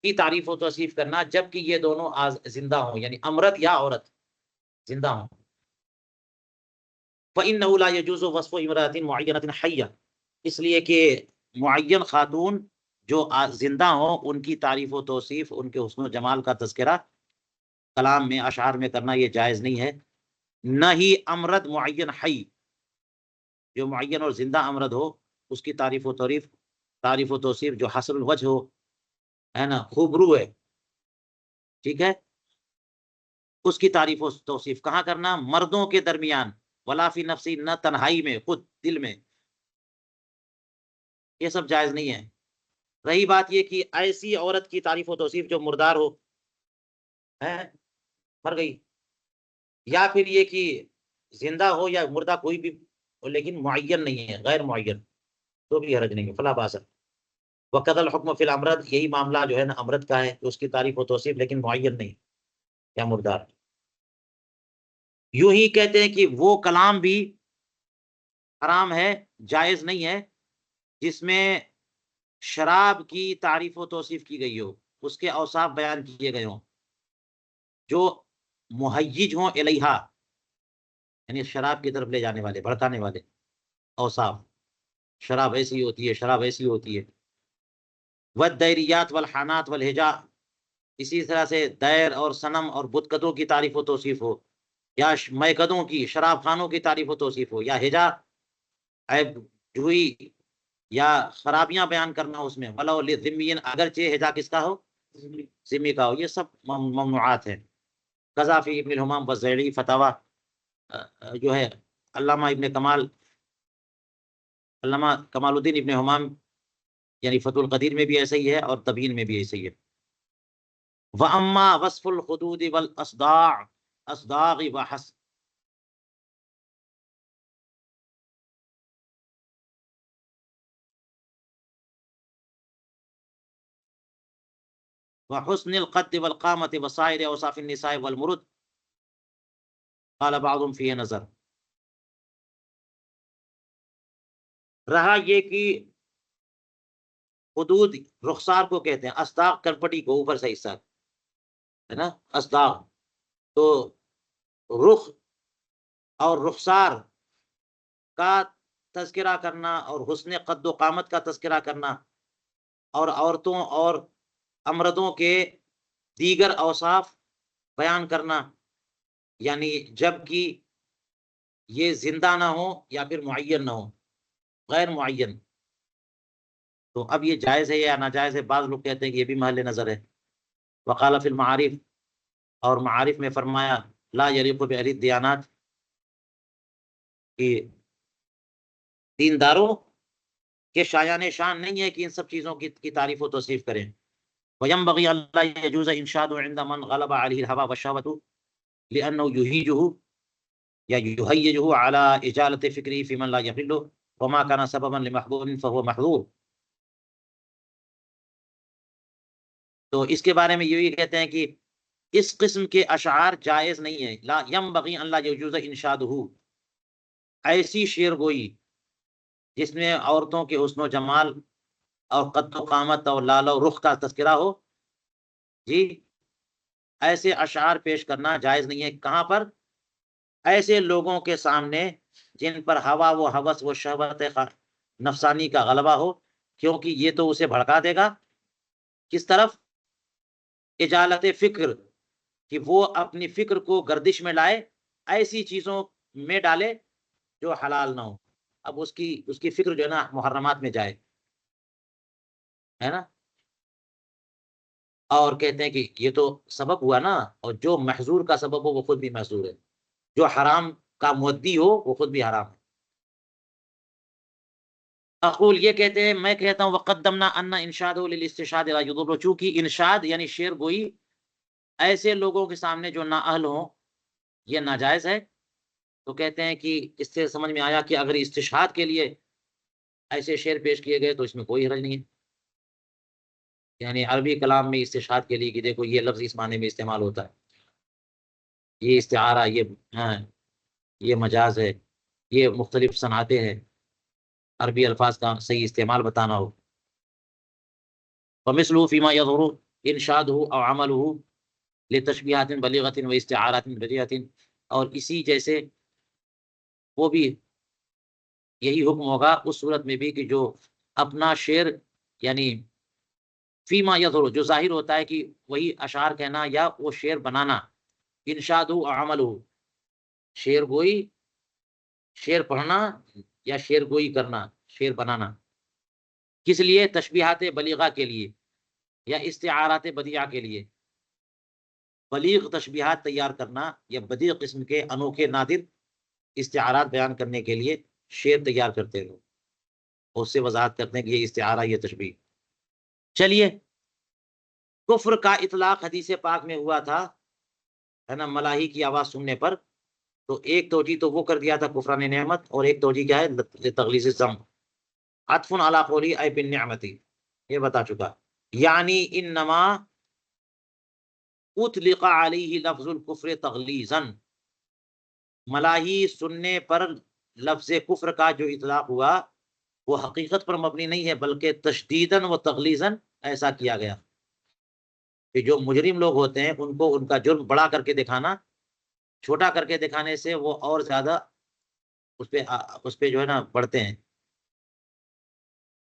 کی تعریف و توصیف کرنا جبکہ یہ دونوں زندہ ہوں، یعنی امرد یا عورت زندہ ہوں۔ فإنه لا يجوز وصف امرأة معینة حیہ، اس لیے کہ معین خاتون جو زندہ ہوں ان کی تعریف و توصیف، ان کے حسن و جمال کا تذکرہ کلام میں، اشعار میں کرنا یہ جائز نہیں ہے، نہ ہی امرد معین حی، جو معین اور زندہ امرد ہو اس کی تعریف و توصیف جو حسن الوجہ ہو، ہے نا، خوبرو ہے، ٹھیک ہے، اس کی تعریف و توصیف کہاں کرنا؟ مردوں کے درمیان، ولا فی نفسی، نہ تنہائی میں، خود دل میں، یہ سب جائز نہیں ہے۔ رہی بات یہ کہ ایسی عورت کی تعریف و توصیف جو مردار ہو، ہے، مر گئی، یا پھر یہ کہ زندہ ہو یا مردہ کوئی بھی ہو لیکن معین نہیں ہے، غیر معین، تو بھی حرج نہیں ہے، فلا باس۔ وقت الحکم فی الامرد، یہی معاملہ جو ہے نا امرد کا ہے کہ اس کی تعریف و توصیف لیکن معین نہیں یا مردار۔ یوں ہی کہتے ہیں کہ وہ کلام بھی حرام ہے، جائز نہیں ہے جس میں شراب کی تعریف و توصیف کی گئی ہو، اس کے اوصاف بیان کیے گئے ہوں جو مہیج ہوں الیہا، یعنی شراب کی طرف لے جانے والے، بھڑکانے والے اوصاف، شراب ایسی ہوتی ہے، شراب ایسی ہوتی ہے۔ والدیریات والحانات والہجا، اسی طرح سے دیر اور صنم اور بت قدوں کی تعریف و توصیف ہو، یا میکدوں کی، شراب خانوں کی تعریف و توصیف ہو، یا ہجا، عیب جوئی یا خرابیاں بیان کرنا اس میں، ولو لذمین، اگرچہ ہجا کس کا ہو؟ ذمی کا ہو، یہ سب ممنوعات ہیں۔ قذافی ابن الحمام والزیلی فتاوی جو ہے علامہ کمال الدین ابن حمام، یعنی فتح القدیر میں بھی ایسا ہی ہے اور تبیین میں بھی ایسا ہی ہے۔ وَأَمَّا وَصْفُ الْخُدُودِ وَالْأَصْدَاغِ وحسن القد والقامة وسائر أوصاف النساء والمرد، قال بعضهم فيه نظر۔ رہا یہ کہ حدود رخسار کو کہتے ہیں، اصداق کرپٹی کو، اوپر سے حصہ ہے نا، اصداق، تو رخ اور رخسار کا تذکرہ کرنا اور حسن قد و قامت کا تذکرہ کرنا اور عورتوں اور امردوں کے دیگر اوصاف بیان کرنا، یعنی جب کہ یہ زندہ نہ ہو یا پھر معین نہ ہو، غیر معین، تو اب یہ جائز ہے یا ناجائز ہے؟ بعض لوگ کہتے ہیں کہ یہ بھی محل نظر ہے۔ وقال فی المعارف، اور معارف میں فرمایا، لا یلیق باہل الدیانات، کہ دینداروں کے شایان شان نہیں ہے کہ ان سب چیزوں کی تعریف و توصیف کریں۔ وینبغی الا یجوز انشاد عند من غلب علیہ الہوى والشہوة لانه یہیجہ یا یہیجہ علی اجالۃ فکری فی من لا یحل وما كان سببا لمحظور فهو محظور۔ تو اس کے بارے میں یہی کہتے ہیں کہ اس قسم کے اشعار جائز نہیں ہے. لا ینبغی ان لا یجوز انشادہ، ایسی شعر گوئی جس میں عورتوں کے حسن و جمال اور قد و قامت اور لال و رخ کا تذکرہ ہو، جی ایسے اشعار پیش کرنا جائز نہیں ہے. کہاں پر؟ ایسے لوگوں کے سامنے جن پر ہوا و ہوس و شہوت نفسانی کا غلبہ ہو، کیونکہ یہ تو اسے بھڑکا دے گا کس طرف؟ اجالت فکر، کہ وہ اپنی فکر کو گردش میں لائے، ایسی چیزوں میں ڈالے جو حلال نہ ہو. اب اس کی فکر جو ہے نا محرمات میں جائے، ہے نا. اور کہتے ہیں کہ یہ تو سبب ہوا نا، اور جو محظور کا سبب ہو وہ خود بھی محظور ہے، جو حرام کا مودی ہو وہ خود بھی حرام ہے. اقول، یہ کہتے ہیں میں کہتا ہوں وقدمنا ان انشاد للاستشهاد لا يضر، چونکہ انشاد یعنی شعر گوئی ایسے لوگوں کے سامنے جو نااہل ہوں یہ ناجائز ہے. تو کہتے ہیں کہ اس سے سمجھ میں آیا کہ اگر استشہاد کے لیے ایسے شعر پیش کیے گئے تو اس میں کوئی حرج نہیں ہے. یعنی عربی کلام میں استشہاد کے لیے کہ دیکھو یہ لفظ اس معنی میں استعمال ہوتا ہے، یہ استعارہ، ہاں یہ مجاز ہے، یہ مختلف صنعتیں ہیں، عربی الفاظ کا صحیح استعمال بتانا ہو. فمثلہ فیما یظہر انشادہ او عملہ لتشبیہات بلیغۃ و استعارات بدیعۃ، اور اسی جیسے وہ بھی یہی حکم ہوگا اس صورت میں بھی کہ جو اپنا شعر یعنی فیما یظہر جو ظاہر ہوتا ہے کہ وہی اشعار کہنا یا وہ شعر بنانا، انشاد و عمل، شعر گوئی، شعر پڑھنا یا شعر گوئی کرنا، شعر بنانا، کس لیے؟ تشبیہات بلیغہ کے لیے یا استعارات بدیعہ کے لیے. بلیغ تشبیہات تیار کرنا یا بدیع قسم کے انوکھے نادر استعارات بیان کرنے کے لیے شعر تیار کرتے ہیں، اس سے وضاحت کرتے ہیں کہ یہ استعارہ، یہ تشبیہ. چلیے، کفر کا اطلاق حدیث پاک میں ہوا تھا، ہے نا، ملاحی کی آواز سننے پر. تو ایک توجیہ تو وہ کر دیا تھا کفران نعمت، اور ایک توجیہ کیا ہے؟ تغلیظ الذم، عطف علی قولی ای بالنعمتی، یہ بتا چکا. یعنی انما اطلق علیہ لفظ الکفر تغلیظا، ملاحی سننے پر لفظ کفر کا جو اطلاق ہوا وہ حقیقت پر مبنی نہیں ہے بلکہ تشدیداً و تغلیظاً ایسا کیا گیا کہ جو مجرم لوگ ہوتے ہیں ان کو ان کا جرم بڑا کر کے دکھانا، چھوٹا کر کے دکھانے سے وہ اور زیادہ اس پہ جو ہے نا بڑھتے ہیں،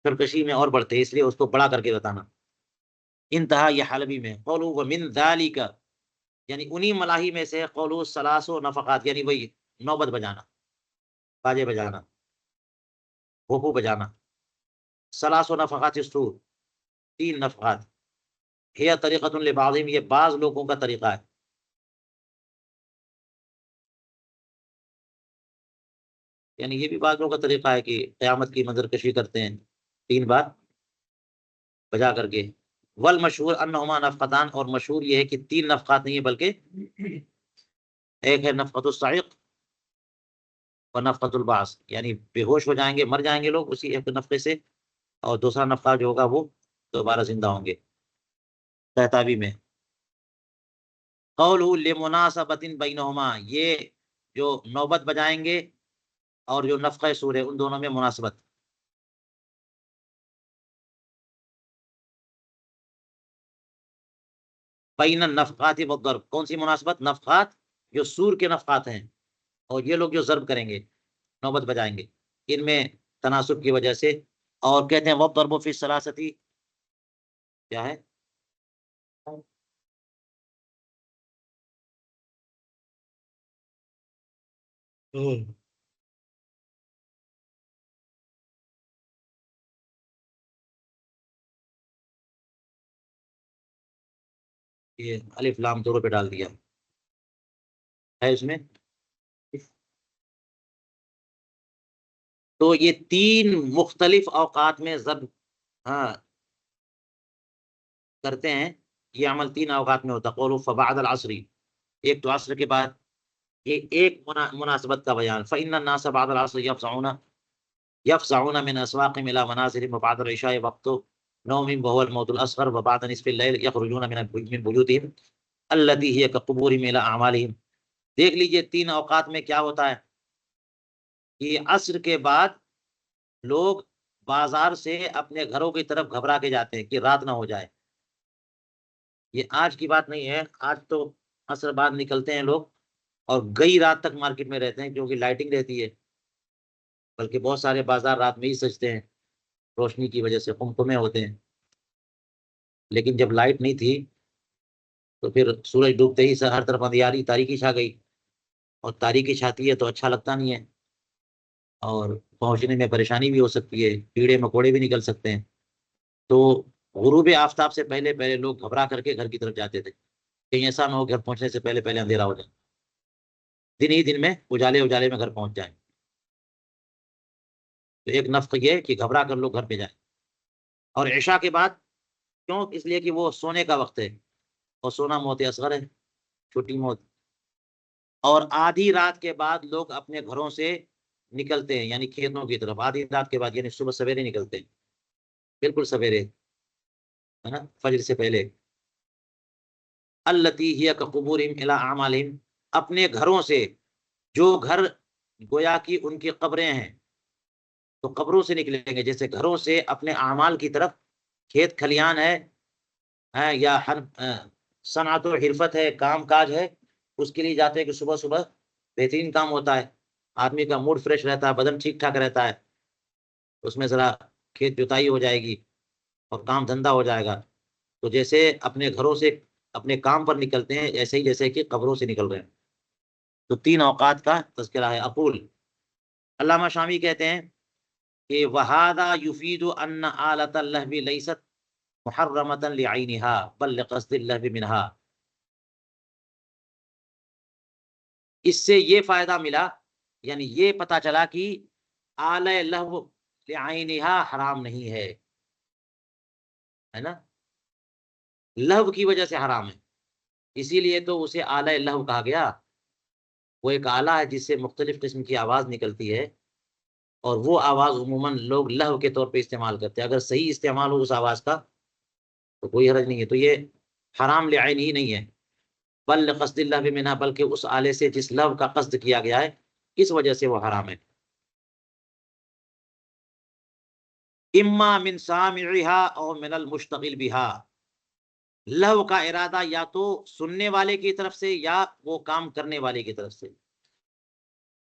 سرکشی میں اور بڑھتے ہیں، اس لیے اس کو بڑا کر کے بتانا. انتہا یہ حلبی میں. قولوا ومن ذالک، یعنی انہی ملاحی میں سے قولوا ثلاث نفقات، یعنی وہی نوبت بجانا، باجے بجانا، بھوپو بجانا. ثلاث نفقات السور، 3 نفقات. ہی طریقۃ لبعضهم، یہ بعض لوگوں کا طریقہ ہے. یعنی یہ بھی بعض لوگوں کا طریقہ ہے کہ قیامت کی منظر کشی کرتے ہیں 3 بار بجا کر کے. والمشہور انہما نفقتان، اور مشہور یہ ہے کہ 3 نفقات نہیں ہے بلکہ ایک ہے نفقۃ الصاعق و نفقۃ البعث، یعنی بے ہوش ہو جائیں گے، مر جائیں گے لوگ اسی ایک نفقے سے، اور دوسرا نفقہ جو ہوگا وہ دوبارہ زندہ ہوں گے. تہتابی میں قولہ لمناسبۃ بینہما، یہ جو نوبت بجائیں گے اور جو نفقہ سور ہے ان دونوں میں مناسبت. بین النفقات والضرب، کون سی مناسبت؟ نفقات جو سور کے نفقات ہیں اور یہ لوگ جو ضرب کریں گے، نوبت بجائیں گے، ان میں تناسب کی وجہ سے. اور کہتے ہیں والضرب فی الثلاثۃ، کیا ہے؟ یہ الف لام دونوں پہ ڈال دیا ہے اس میں. تو یہ 3 مختلف اوقات میں ضرب، ہاں، کرتے ہیں. یہ عمل 3 اوقات میں ہوتا ہے. قول فبعد العصر، ایک تو عصر کے بعد. یہ ایک مناسبت کا بیان. فإن الناس بعد العصر يفزعون من اسواقهم الى منازلهم وبعد العشاء وقت نوم وهو الموت الاصغر وبعد نصف الليل يخرجون من بيوتهم التي هي كقبورهم الى اعمالهم. دیکھ لیجئے 3 اوقات میں کیا ہوتا ہے کہ عصر کے بعد لوگ بازار سے اپنے گھروں کی طرف گھبرا کے جاتے ہیں کہ رات نہ ہو جائے. یہ آج کی بات نہیں ہے، آج تو عصر بعد نکلتے ہیں لوگ اور گئی رات تک مارکیٹ میں رہتے ہیں کیونکہ لائٹنگ رہتی ہے، بلکہ بہت سارے بازار رات میں ہی سجتے ہیں، روشنی کی وجہ سے قمقمے ہوتے ہیں. لیکن جب لائٹ نہیں تھی تو پھر سورج ڈوبتے ہی ہر طرف اندھیاری تاریکی چھا گئی، اور تاریکی چھاتی ہے تو اچھا لگتا نہیں ہے، اور پہنچنے میں پریشانی بھی ہو سکتی ہے، کیڑے مکوڑے بھی نکل سکتے ہیں. تو غروب آفتاب سے پہلے پہلے لوگ گھبرا کر کے گھر کی طرف جاتے تھے، کہیں ایسا نہ ہو گھر پہنچنے سے پہلے پہلے اندھیرا ہو جائے، دن ہی دن میں اجالے اجالے میں گھر پہنچ جائیں. تو ایک نفق یہ کہ گھبرا کر لوگ گھر پہ جائیں. اور عشاء کے بعد کیوں؟ اس لیے کہ وہ سونے کا وقت ہے، اور سونا موت اصغر ہے، چھوٹی موت. اور آدھی رات کے بعد لوگ اپنے گھروں سے نکلتے ہیں، یعنی کھیتوں کی طرف آدھی رات کے بعد، یعنی صبح سویرے نکلتے ہیں، بالکل سویرے، ہے نا، فجر سے پہلے. التی ہی قبورہم الی اعمالہم، اپنے گھروں سے، جو گھر گویا کی ان کی قبریں ہیں تو قبروں سے نکلیں گے، جیسے گھروں سے اپنے اعمال کی طرف، کھیت کھلیان ہے یا صنعت و حرفت ہے، کام کاج ہے، اس کے لیے جاتے ہیں کہ صبح صبح بہترین کام ہوتا ہے، آدمی کا موڈ فریش رہتا ہے، بدن ٹھیک ٹھاک رہتا ہے، اس میں ذرا کھیت جوتائی ہو جائے گی اور کام دھندا ہو جائے گا. تو جیسے اپنے گھروں سے اپنے کام پر نکلتے ہیں، ایسے ہی جیسے کہ قبروں سے نکل رہے ہیں. تو 3 اوقات کا تذکرہ ہے. اقول، علامہ شامی کہتے ہیں کہ وَهَذَا يُفِيدُ أَنَّ آلَةَ اللَّهْوِ لَيْسَتْ مُحَرَّمَةً لِعَيْنِهَا بل لِقَصْدِ اللَّهْوِ مِنْهَا. اس سے یہ فائدہ ملا، یعنی یہ پتا چلا کہ آلہ لہو لعینہا حرام نہیں ہے نا، لہو کی وجہ سے حرام ہے، اسی لیے تو اسے آلہ لہو کہا گیا. وہ ایک آلہ ہے جس سے مختلف قسم کی آواز نکلتی ہے، اور وہ آواز عموماً لوگ لہو کے طور پہ استعمال کرتے ہیں. اگر صحیح استعمال ہو اس آواز کا تو کوئی حرج نہیں ہے. تو یہ حرام لعین ہی نہیں ہے، بل لقصد اللہ منہا، بلکہ اس آلے سے جس لہو کا قصد کیا گیا ہے اس وجہ سے وہ حرام ہے. اما من سامعها او من المشتغل بها، لہو کا ارادہ یا تو سننے والے کی طرف سے یا وہ کام کرنے والے کی طرف سے،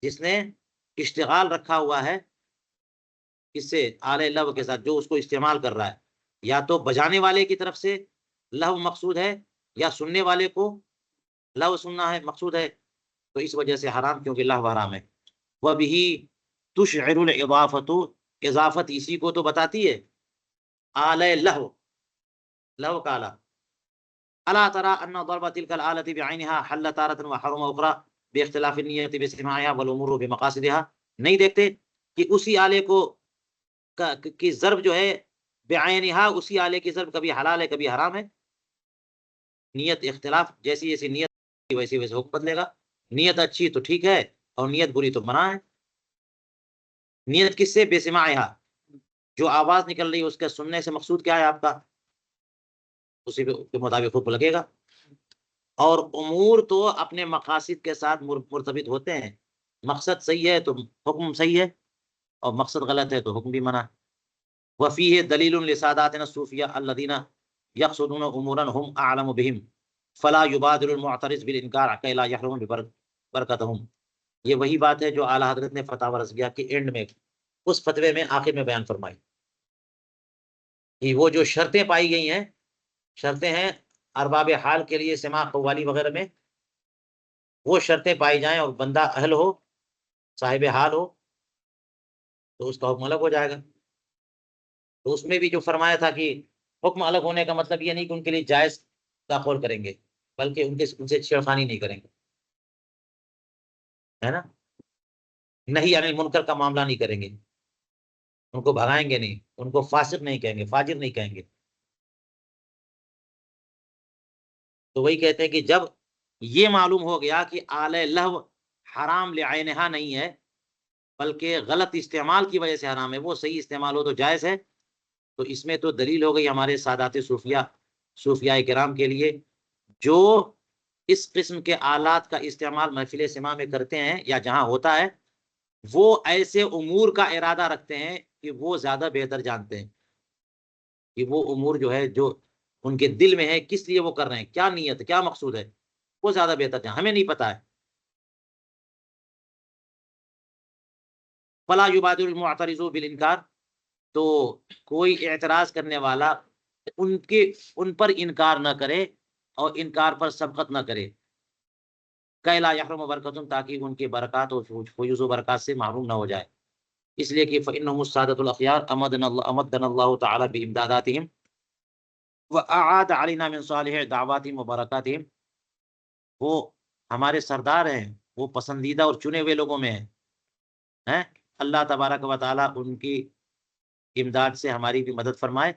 جس نے اشتغال رکھا ہوا ہے اس سے آلے لہو کے ساتھ، جو اس کو استعمال کر رہا ہے، یا تو بجانے والے کی طرف سے لہو مقصود ہے یا سننے والے کو لہو سننا ہے مقصود ہے، تو اس وجہ سے حرام، کیونکہ لہو حرام ہے. وَبِهِ تُشْعِرُ الْإِضَافَةُ، اضافت اسی کو تو بتاتی ہے، آلہ لہو، لہو کا آلہ. الا ترى ان ضرب تلك الآلة بعينها حل تارة وحرم أخرى باختلاف النية بسماعها والأمور بمقاصدها. نہیں دیکھتے کہ اسی آلے کو کی ضرب جو ہے بعینہا، اسی آلے کی ضرب کبھی حلال ہے کبھی حرام ہے، نیت اختلاف، جیسی جیسی نیت ویسی ویسے حکم بدلے گا. نیت اچھی تو ٹھیک ہے اور نیت بری تو منع ہے. نیت کس سے؟ بسماعها، جو آواز نکل رہی ہے اس کے سننے سے مقصود کیا ہے آپ کا، اسی کے مطابق حکم لگے گا. اور امور تو اپنے مقاصد کے ساتھ مرتبط ہوتے ہیں، مقصد صحیح ہے تو حکم صحیح ہے، اور مقصد غلط ہے تو حکم بھی منع. وفیہ دلیل لساداتنا الصوفیہ الذین یقصدون امورا هم اعلم بهم فلا یبادر المعترض بالانکار حتی لا یحرم برکتهم. یہ وہی بات ہے جو اعلیٰ حضرت نے فتاوی رضویہ کے اینڈ میں، اس فتوے میں آخر میں بیان فرمائی کہ وہ جو شرطیں پائی گئی ہیں، شرطیں ہیں ارباب حال کے لیے، سماع قوالی وغیرہ میں، وہ شرطیں پائی جائیں اور بندہ اہل ہو، صاحب حال ہو، تو اس کا حکم الگ ہو جائے گا. تو اس میں بھی جو فرمایا تھا کہ حکم الگ ہونے کا مطلب یہ نہیں کہ ان کے لیے جائز کا قول کریں گے، بلکہ ان سے چھیڑخانی نہیں کریں گے، ہے نا، نہیں یعنی منکر کا معاملہ نہیں کریں گے، ان کو بھگائیں گے نہیں، ان کو فاسق نہیں کہیں گے، فاجر نہیں کہیں گے. تو وہی کہتے ہیں کہ جب یہ معلوم ہو گیا کہ آلہ لہو حرام لعینہا نہیں ہے بلکہ غلط استعمال کی وجہ سے حرام ہے، وہ صحیح استعمال ہو تو جائز ہے، تو اس میں تو دلیل ہو گئی ہمارے سادات صوفیاء کرام کے لیے، جو اس قسم کے آلات کا استعمال محفل سماع میں کرتے ہیں یا جہاں ہوتا ہے، وہ ایسے امور کا ارادہ رکھتے ہیں کہ وہ زیادہ بہتر جانتے ہیں کہ وہ امور جو ہے، جو ان کے دل میں ہے، کس لیے وہ کر رہے ہیں، کیا نیت ہے، کیا مقصود ہے، وہ زیادہ بہتر جانتے ہیں، ہمیں نہیں پتا ہے۔ فلا یبادر المعترض بالانکار، تو کوئی اعتراض کرنے والا ان پر انکار نہ کرے اور انکار پر سبقت نہ کرے، کہ لا یحرم برکتم، تاکہ ان کے برکات اور فیوز و برکات سے محروم نہ ہو جائے، اس لیے کہ فإنهم السادة الأخيار أمدنا الله تعالى بإمداداتهم وأعاد علينا من صالح دعواتهم وبركاتهم، وہ ہمارے سردار ہیں، وہ پسندیدہ اور چنے ہوئے لوگوں میں ہیں۔ اللہ تبارک و تعالیٰ ان کی امداد سے ہماری بھی مدد فرمائے،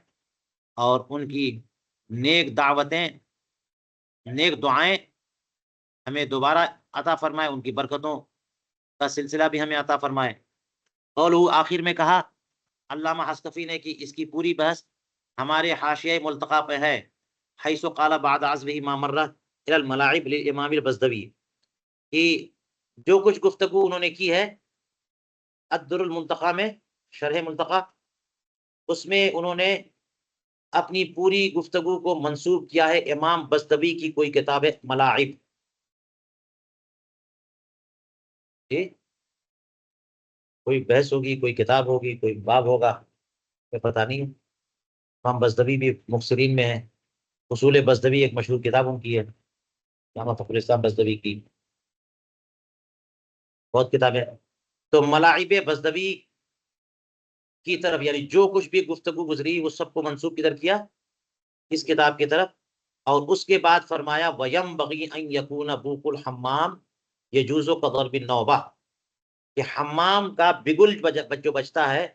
اور ان کی نیک دعوتیں، نیک دعائیں ہمیں دوبارہ عطا فرمائے، ان کی برکتوں کا سلسلہ بھی ہمیں عطا فرمائے۔ اور وہ آخر میں کہا علامہ حسکفی نے کہ اس کی پوری بحث ہمارے حاشیہ ملتقى پہ ہے، حیث قال بعد عزوہ ما مرہ الى الملاعب للامام البزدوی، کہ جو کچھ گفتگو انہوں نے کی ہے الدر المنتقى میں، شرح ملتقى، اس میں انہوں نے اپنی پوری گفتگو کو منسوب کیا ہے امام بزدوی کی کوئی کتاب ہے ملاعب، کوئی بحث ہوگی، کوئی کتاب ہوگی، کوئی باب ہوگا، کوئی پتہ نہیں۔ امام بزدوی بھی مفسرین میں ہے، اصول بزدوی ایک مشہور کتاب ان کی ہے، علامہ فخر الاسلام بزدوی کی بہت کتابیں۔ تو ملاعب بزدوی کی طرف، یعنی جو کچھ بھی گفتگو گزری وہ سب کو منسوب کدھر کیا، اس کتاب کی طرف۔ اور اس کے بعد فرمایا وَيَنبَغِي أَن يَكُونَ بُوقُ الْحَمَّامِ يَجُوزُ كَضَرْبِ النَّوْبَةِ، کہ حمام کا بگل جو بجتا ہے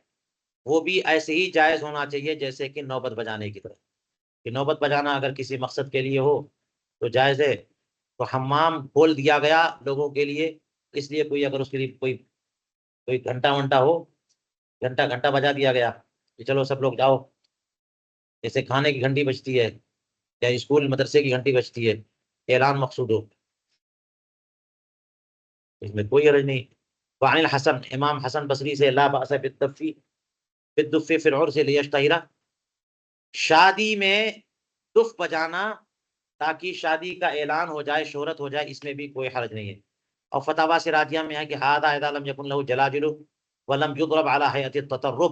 وہ بھی ایسے ہی جائز ہونا چاہیے جیسے کہ نوبت بجانے کی طرف، کہ نوبت بجانا اگر کسی مقصد کے لیے ہو تو جائز ہے۔ تو حمام کھول دیا گیا لوگوں کے لیے، اس لیے کوئی اگر اس کے لیے کوئی گھنٹہ ونٹا ہو، گھنٹہ بجا دیا گیا کہ چلو سب لوگ جاؤ، جیسے کھانے کی گھنٹی بجتی ہے یا اسکول مدرسے کی گھنٹی بجتی ہے، اعلان مقصود ہو، اس میں کوئی حرج نہیں۔ وعن الحسن، امام حسن بصری سے لا بأس بالدف فی العرس لیشتہر، شادی میں دف بجانا تاکہ شادی کا اعلان ہو جائے، شہرت ہو جائے، اس میں بھی کوئی حرج نہیں ہے۔ اور فتاوی سراجیہ میں ہے کہ ہذا اذا لم یکن له جلاجل ولم یضرب على هيئة التطرب،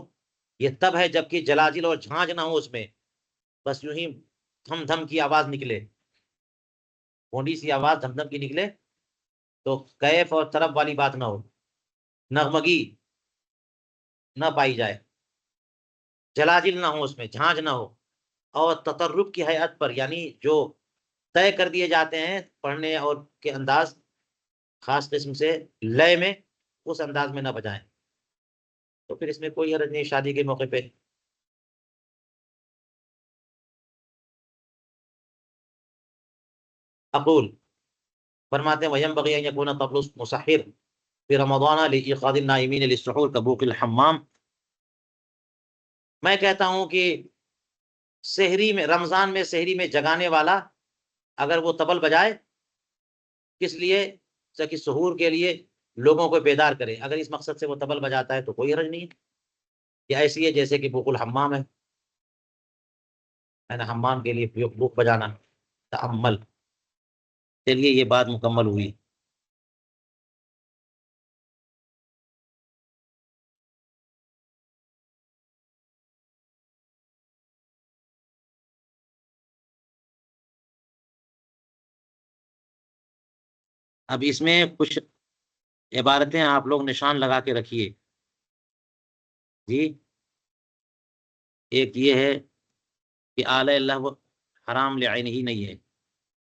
یہ تب ہے جبکہ جلاجل اور جھانج نہ ہو اس میں، بس یوں ہی دھم دھم کی آواز نکلے، تھوڑی سی آواز دھم دھم کی نکلے، تو کیف اور طرب والی بات نہ ہو، نغمگی نہ پائی جائے، جلاجل نہ ہو اس میں، جھانج نہ ہو، اور تطرب کی حیات پر، یعنی جو طے کر دیے جاتے ہیں پڑھنے اور کے انداز، خاص قسم سے لئے میں، اس انداز میں نہ بجائیں، تو پھر اس میں کوئی حرج نہیں شادی کے موقع پہ۔ اقول، فرماتے ہیں وَيَنبَغِي أَن يَكُونَ طَبْلُ مُسَحِّرٍ فِي رَمَضَانَ لِإِيقَاظِ النَّائِمِينَ لِلسُّحُورِ كَبُوقِ الْحَمَّامِ، میں کہتا ہوں کہ سحری میں، رمضان میں سحری میں جگانے والا اگر وہ طبل بجائے، کس لیے؟ کہ سحور کے لیے لوگوں کو بیدار کرے، اگر اس مقصد سے وہ طبل بجاتا ہے تو کوئی حرج نہیں ہے، یہ ایسی ہے جیسے کہ بوق الحمام ہے نا، حمام کے لیے بوق بجانا، تأمل۔ چلیے یہ بات مکمل ہوئی۔ اب اس میں کچھ عبارتیں آپ لوگ نشان لگا کے رکھیے جی۔ ایک یہ ہے کہ اعلی اللہ حرام لعینہ ہی نہیں ہے،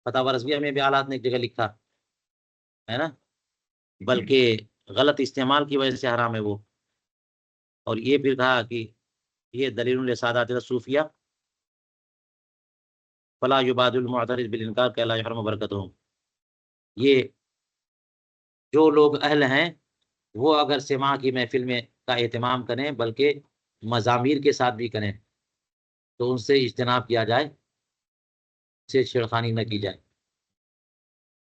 فتاوی رضویہ میں بھی آلات نے ایک جگہ لکھا ہے نا، بلکہ غلط استعمال کی وجہ سے حرام ہے وہ۔ اور یہ پھر کہا کہ یہ دلیل لسادات الصوفیہ فلا یبادل المعترض بالانکار کہ لا یحرم برکتہم، یہ جو لوگ اہل ہیں وہ اگر سماع کی محفل میں کا اہتمام کریں، بلکہ مزامیر کے ساتھ بھی کریں، تو ان سے اجتناب کیا جائے، سے چھیڑخانی نہ کی جائے،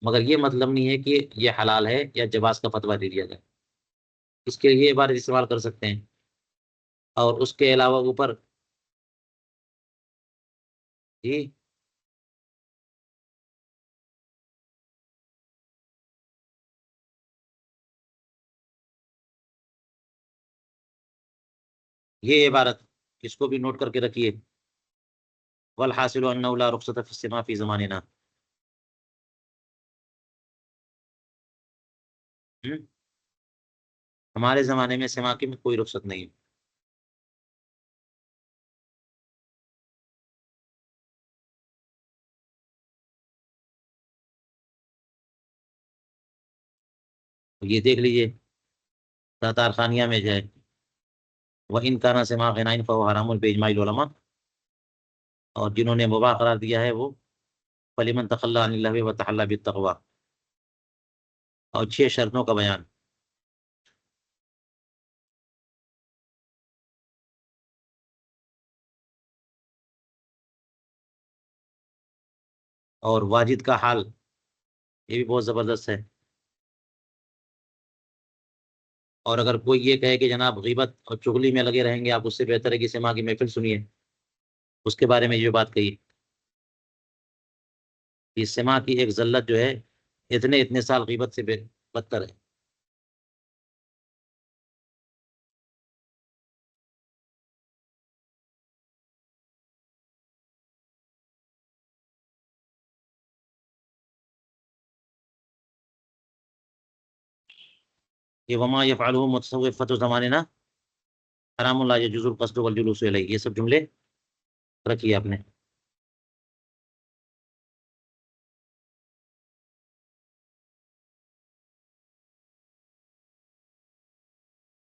مگر یہ مطلب نہیں ہے کہ یہ حلال ہے یا جواز کا فتویٰ دے دیا جائے، اس کے لیے عبارت استعمال کر سکتے ہیں۔ اور اس کے علاوہ اوپر جی یہ عبارت اس کو بھی نوٹ کر کے رکھیے، والحاصل انه لا رخصة في السماع في زماننا۔ ہم؟ ہمارے زمانے میں سماع کی میں کوئی رخصت نہیں ہے۔ یہ دیکھ لیجئے تاتار خانیہ میں جائے، وَإِنْ كَانَ سِمَاعُ غِنَاءٍ فَهُوَ حَرَامٌ بِإِجْمَاعِ الْعُلَمَاء، اور جنہوں نے مباح قرار دیا ہے وہ فَلِمَنْ تَخَلَّى عَنِ اللَّهْوِ وَتَحَلَّى بِالتَّقْوَىٰ، اور 6 شرطوں کا بیان۔ اور واجد کا حال یہ بھی بہت زبردست ہے۔ اور اگر کوئی یہ کہے کہ جناب غیبت اور چغلی میں لگے رہیں گے آپ، اس سے بہتر ہے کہ سماع کی محفل سنیے، اس کے بارے میں یہ بات کہی کہ سماع کی ایک ذلت جو ہے اتنے سال غیبت سے بدتر ہے۔ یہ وما یفعلہ متصوفۃ زماننا حرام لا یجوز القصد والجلوس الیہ، یہ سب جملے رکھیے آپ نے۔